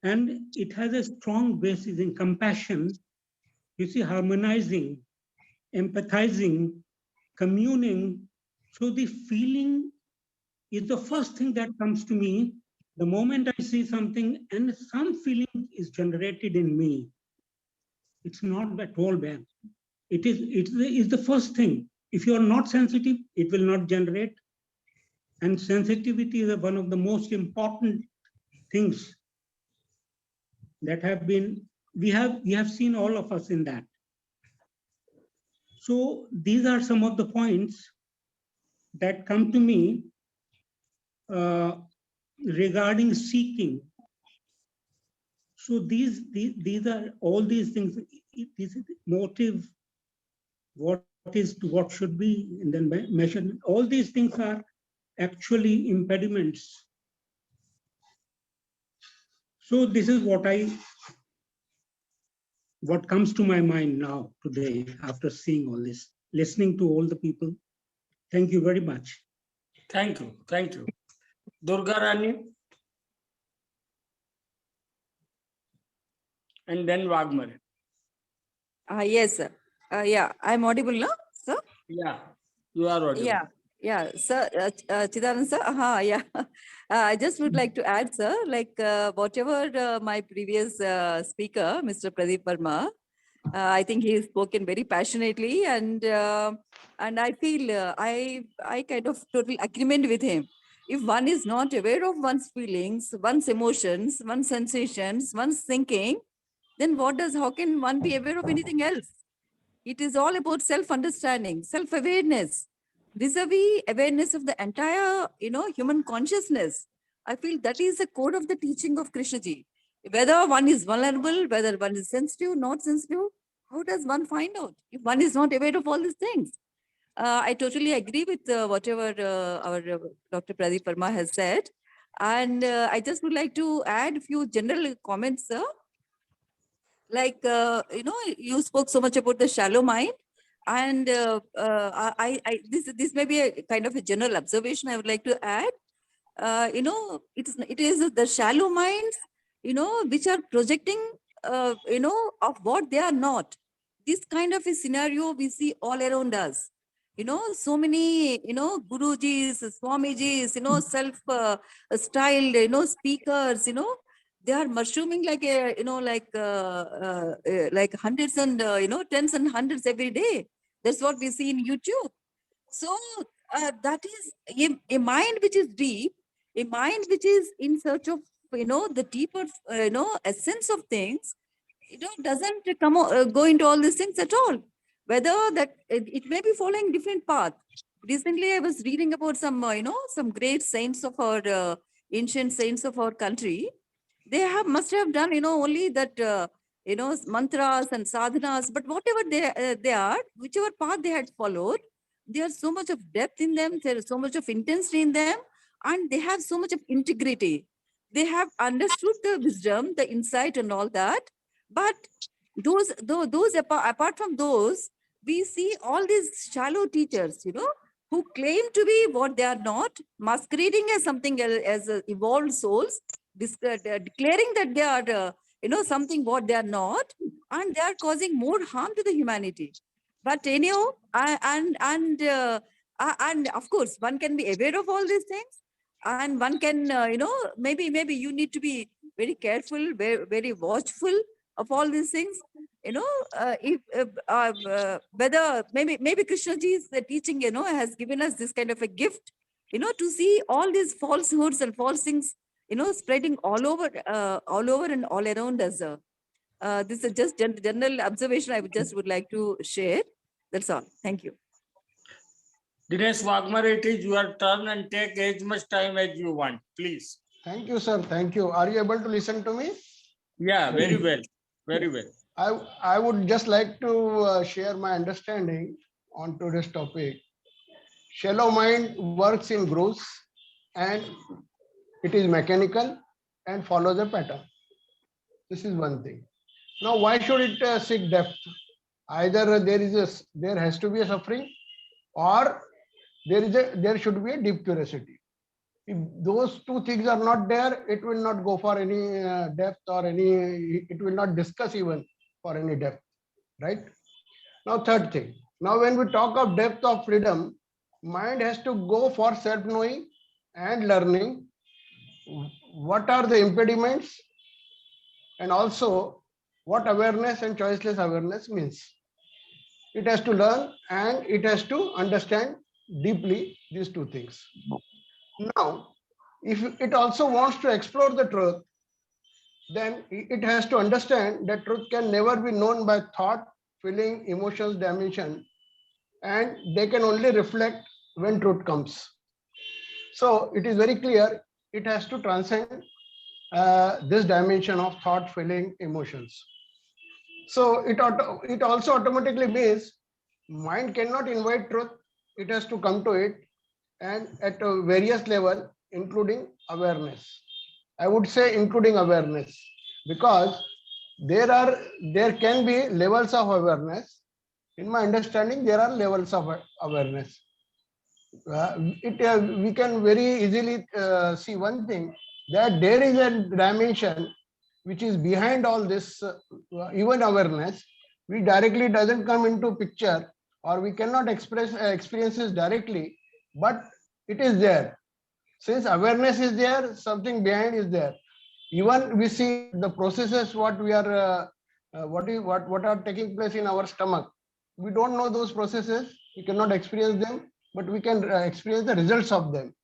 and it has a strong basis in compassion, you see, harmonizing, empathizing, communing. So the feeling is the first thing that comes to me the moment I see something and some feeling is generated in me. It's not at all bad. It's the first thing. If you are not sensitive, it will not generate. And sensitivity is one of the most important things that have been, we have seen all of us in that. So these are some of the points that come to me regarding seeking. So these are all these things. This is motive, what should be, and then measurement. All these things are actually impediments. So this is what comes to my mind now today after seeing all this, listening to all the people. Thank you very much. Thank you. Thank you. Durga Rani. And then Waghmare. Yes, sir. Yeah, I'm audible now, sir? Yeah, you are audible. Yeah, sir. Chidanand, sir. Yeah. I just would like to add, sir, like whatever my previous speaker, Mr. Pradeep Verma, I think he has spoken very passionately, and I feel I kind of totally agreement with him. If one is not aware of one's feelings, one's emotions, one's sensations, one's thinking, then how can one be aware of anything else? It is all about self-understanding, self-awareness, vis-a-vis awareness of the entire, human consciousness. I feel that is the core of the teaching of Krishnaji. Whether one is vulnerable, whether one is sensitive, not sensitive, how does one find out if one is not aware of all these things? I totally agree with whatever our Dr. Pradeep Verma has said. And I just would like to add a few general comments, sir. Like, you spoke so much about the shallow mind. And this may be a kind of a general observation I would like to add. It is the shallow minds, which are projecting, of what they are not. This kind of a scenario we see all around us. So many, Gurujis, Swamijis, self-styled, speakers, they are mushrooming like like hundreds and, tens and hundreds every day. That's what we see in YouTube. So that is a mind which is deep, a mind which is in search of, the deeper, essence of things, doesn't go into all these things at all. Whether that it may be following different path. Recently, I was reading about some great saints of our ancient saints of our country. They must have done, only that, mantras and sadhanas, but whatever they are, whichever path they had followed, there's so much of depth in them, there is so much of intensity in them, and they have so much of integrity. They have understood the wisdom, the insight, and all that. But those apart from those, we see all these shallow teachers, who claim to be what they are not, masquerading as something else, as evolved souls, declaring that they are, something what they are not, and they are causing more harm to the humanity. But anyhow, and of course, one can be aware of all these things, and one can, maybe you need to be very careful, very, very watchful of all these things. If whether maybe Krishnaji's teaching, has given us this kind of a gift, to see all these falsehoods and false things, spreading all over and all around us. This is just general observation I would like to share. That's all. Thank you. Dinesh Waghmare, it is your turn and take as much time as you want, please. Thank you, sir. Thank you. Are you able to listen to me? Yeah, very well. Very well. I would just like to share my understanding on today's topic. Shallow mind works in grooves and it is mechanical and follows a pattern. This is one thing. Now, why should it seek depth? Either there has to be a suffering, or there should be a deep curiosity. If those two things are not there, it will not go for any depth or it will not discuss even for any depth, right? Now, third thing. Now, when we talk of depth of freedom, mind has to go for self-knowing and learning. What are the impediments? And also, what awareness and choiceless awareness means. It has to learn and it has to understand deeply these two things. Now, if it also wants to explore the truth, then it has to understand that truth can never be known by thought, feeling, emotions, dimension, and they can only reflect when truth comes. So it is very clear, it has to transcend this dimension of thought, feeling, emotions. So it also automatically means mind cannot invite truth, it has to come to it, and at a various level, including awareness. I would say including awareness, because there can be levels of awareness. In my understanding, there are levels of awareness. We can very easily see one thing, that there is a dimension which is behind all this, even awareness, which directly doesn't come into picture, or we cannot express experiences directly, but it is there. Since awareness is there, something behind is there. Even we see the processes what are taking place in our stomach. We don't know those processes, we cannot experience them, but we can experience the results of them.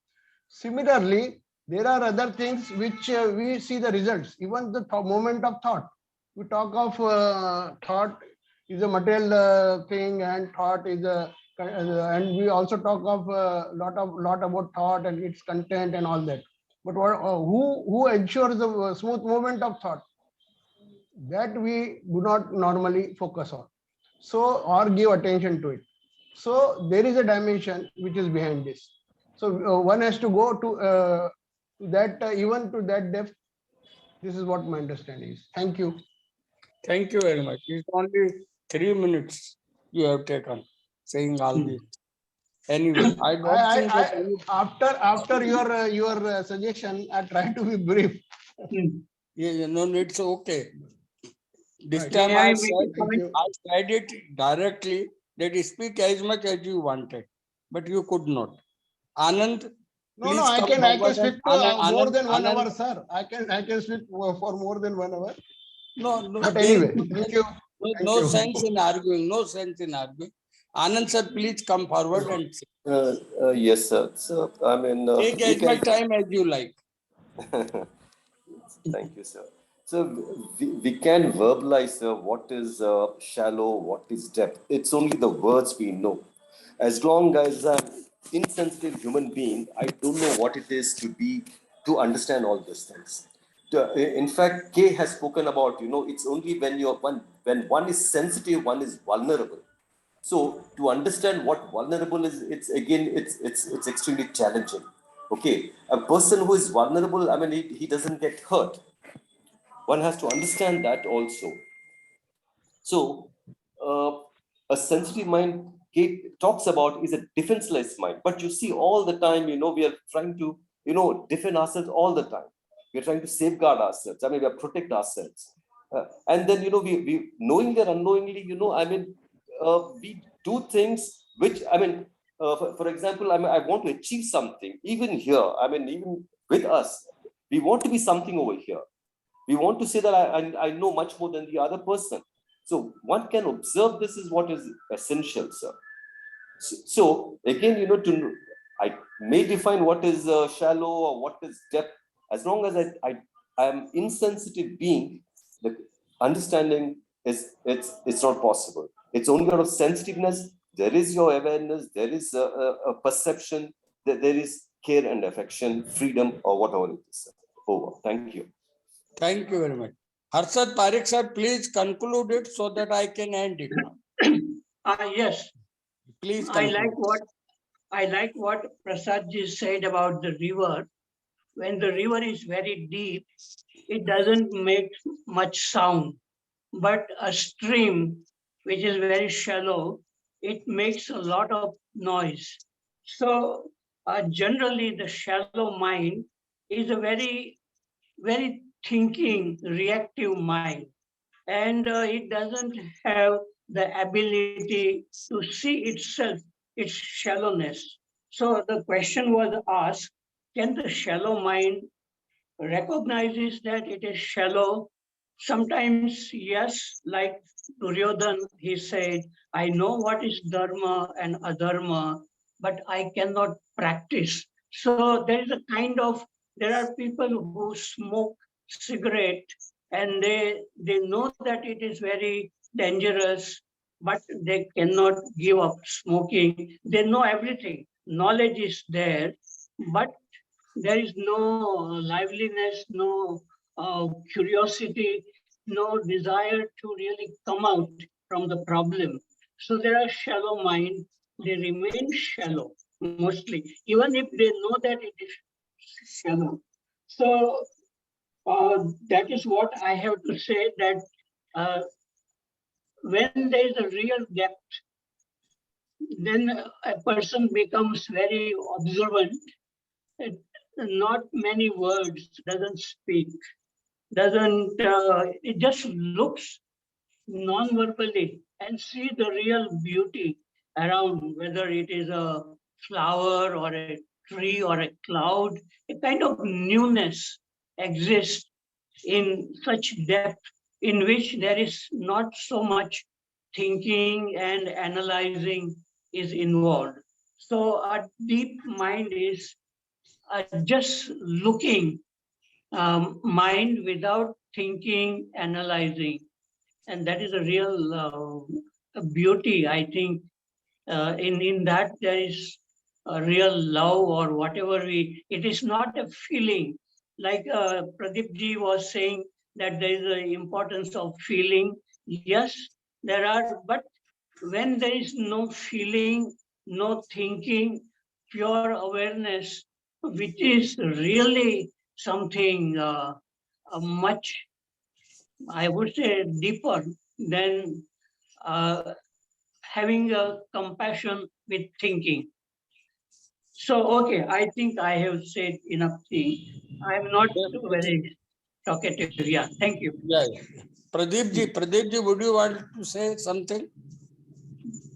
Similarly, there are other things which we see the results, even the moment of thought. We talk of thought is a material thing, and thought is and we also talk of lot about thought and its content and all that. But who ensures the smooth movement of thought? That we do not normally focus on, so or give attention to it. So there is a dimension which is behind this. So one has to go to that, even to that depth. This is what my understanding is. Thank you. Thank you very much. It's only 3 minutes you have taken saying all this. Anyway, I don't think that after your suggestion, I try to be brief. yeah, no, it's okay. This Right. time May I I make a said it directly that you speak as much as you wanted, but you could not. Anand, No, please I come can forward. speak Anand, more than 1 Anand, hour, sir. I can speak for more than 1 hour. no, But anyway, thank you. no sense in arguing. No sense in arguing. Anand sir, please come forward and say. Yes, sir. So, I mean, Take we as much can. time as you like. Thank you, sir. So, we can verbalize, sir, what is shallow, what is depth. It's only the words we know. As long as I'm insensitive human being, I don't know what it is to understand all these things. In fact, Kay has spoken about, it's only when one is sensitive, one is vulnerable. So to understand what vulnerable is, it's extremely challenging. Okay, a person who is vulnerable, I mean, he doesn't get hurt. One has to understand that also. So a sensitive mind Kate talks about is a defenseless mind. But you see, all the time, we are trying to, defend ourselves all the time. We're trying to safeguard ourselves. I mean, we are protect ourselves. And then, we knowingly or unknowingly, we do things which, I mean, for example, I want to achieve something. Even here, I mean, even with us, we want to be something over here. We want to say that I know much more than the other person. So one can observe this is what is essential, sir. So again, I may define what is shallow or what is depth. As long as I am insensitive being, the understanding it's not possible. It's only out of sensitiveness. There is your awareness. There is a perception. That there is care and affection, freedom, or whatever it is. Sir. Over. Thank you. Thank you very much. Harshad Parekh sir, please conclude it so that I can end it now. Yes, Please I conclude. like what Prasad ji said about the river. When the river is very deep, it doesn't make much sound. But a stream, which is very shallow, it makes a lot of noise. So generally, the shallow mind is a very thinking, reactive mind, and it doesn't have the ability to see itself, its shallowness. So the question was asked, can the shallow mind recognizes that it is shallow? Sometimes, yes, like Duryodhan, he said, I know what is dharma and adharma, but I cannot practice. So there is a kind of, there are people who smoke cigarette and they know that it is very dangerous, but they cannot give up smoking. They know everything. Knowledge is there, but there is no liveliness, no curiosity, no desire to really come out from the problem. So there are shallow mind, they remain shallow mostly, even if they know that it is shallow. So that is what I have to say, that when there is a real depth, then a person becomes very observant. Not many words, doesn't speak, doesn't, it just looks non-verbally and see the real beauty around, whether it is a flower or a tree or a cloud. A kind of newness exists in such depth in which there is not so much thinking and analyzing is involved. So a deep mind is just looking mind without thinking, analyzing. And that is a real beauty, I think. In that, there is a real love or whatever it is not a feeling. Like Pradeep ji was saying that there is the importance of feeling. Yes, there are, but when there is no feeling, no thinking, pure awareness, which is really something much, I would say, deeper than having a compassion with thinking. So, okay, I think I have said enough thing. I am not very talkative. Yeah, thank you. Yeah. Pradeep ji, would you want to say something?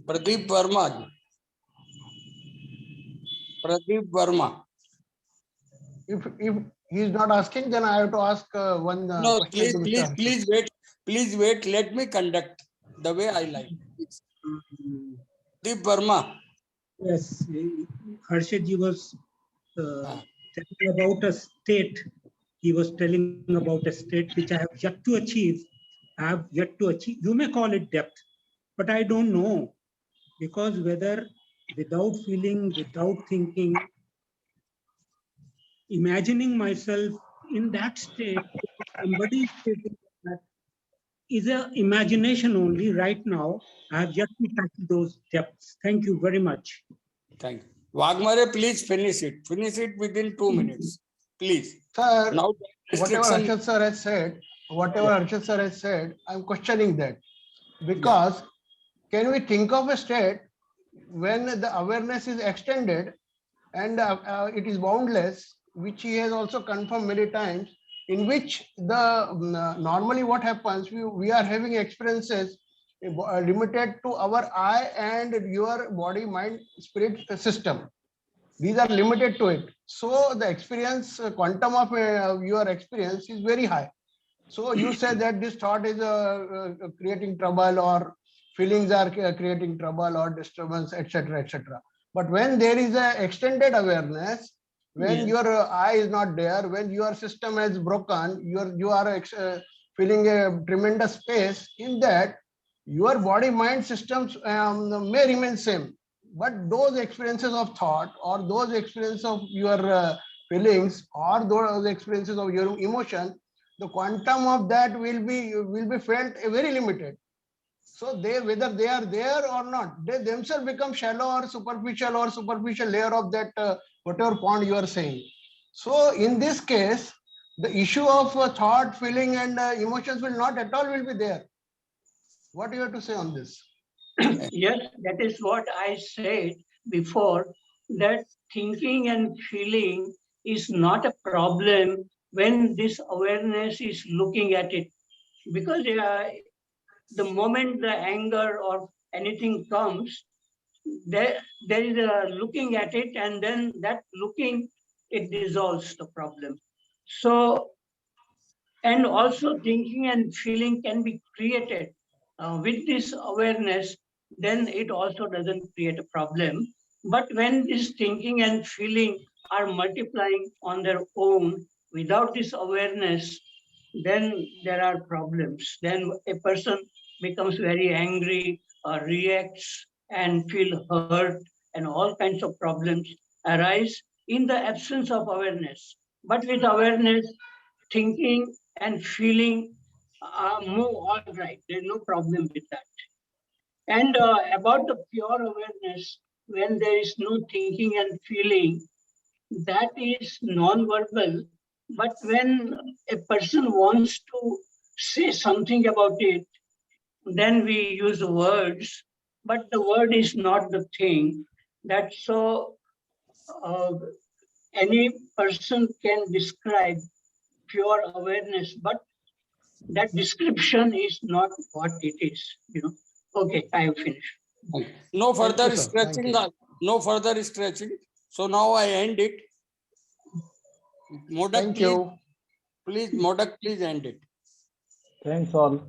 Pradeep Verma. Pradeep Verma. If he is not asking, then I have to ask one No, question to Mr. please wait. Please wait. Let me conduct the way I like. Pradeep Verma. Yes, Harshad ji was telling about a state. He was telling about a state which I have yet to achieve. I have yet to achieve. You may call it depth, but I don't know, because whether without feeling, without thinking, imagining myself in that state, somebody is stating that is an imagination only right now. I have yet to touch those depths. Thank you very much. Thank you. Waghmare, please finish it. Finish it within 2 minutes. Please. Sir, Now, whatever restriction. Harshad sir has said, I'm questioning that. Yeah. Because can we think of a state when the awareness is extended and it is boundless, which he has also confirmed many times, in which the normally what happens, we are having experiences limited to our eye and your body, mind, spirit system. These are limited to it. So the experience, quantum of your experience is very high. So you say that this thought is creating trouble, or feelings are creating trouble or disturbance, etc., etc. But when there is an extended awareness, when Yes. your eye is not there, when your system has broken, you are feeling a tremendous space in that, your body mind systems may remain same, but those experiences of thought or those experiences of your feelings or those experiences of your emotion, the quantum of that will be felt very limited. So they, whether they are there or not, they themselves become shallow or superficial layer of that whatever pond you are saying. So in this case, the issue of thought, feeling, and emotions will not at all will be there. What do you have to say on this? Yes, that is what I said before, that thinking and feeling is not a problem when this awareness is looking at it. Because the moment the anger or anything comes, there is a looking at it, and then that looking, it dissolves the problem. So, and also thinking and feeling can be created with this awareness, then it also doesn't create a problem. But when this thinking and feeling are multiplying on their own without this awareness, then there are problems. Then a person becomes very angry or reacts and feel hurt, and all kinds of problems arise in the absence of awareness. But with awareness, thinking and feeling move all right. There's no problem with that. And about the pure awareness, when there is no thinking and feeling, that is non-verbal. But when a person wants to say something about it, then we use words. But the word is not the thing. That so any person can describe pure awareness, but that description is not what it is. Okay, I have finished. No Thank further you, sir. Thank stretching. you. No further stretching. So now I end it. Modak, Thank you. please, Modak, please end it. Thanks all.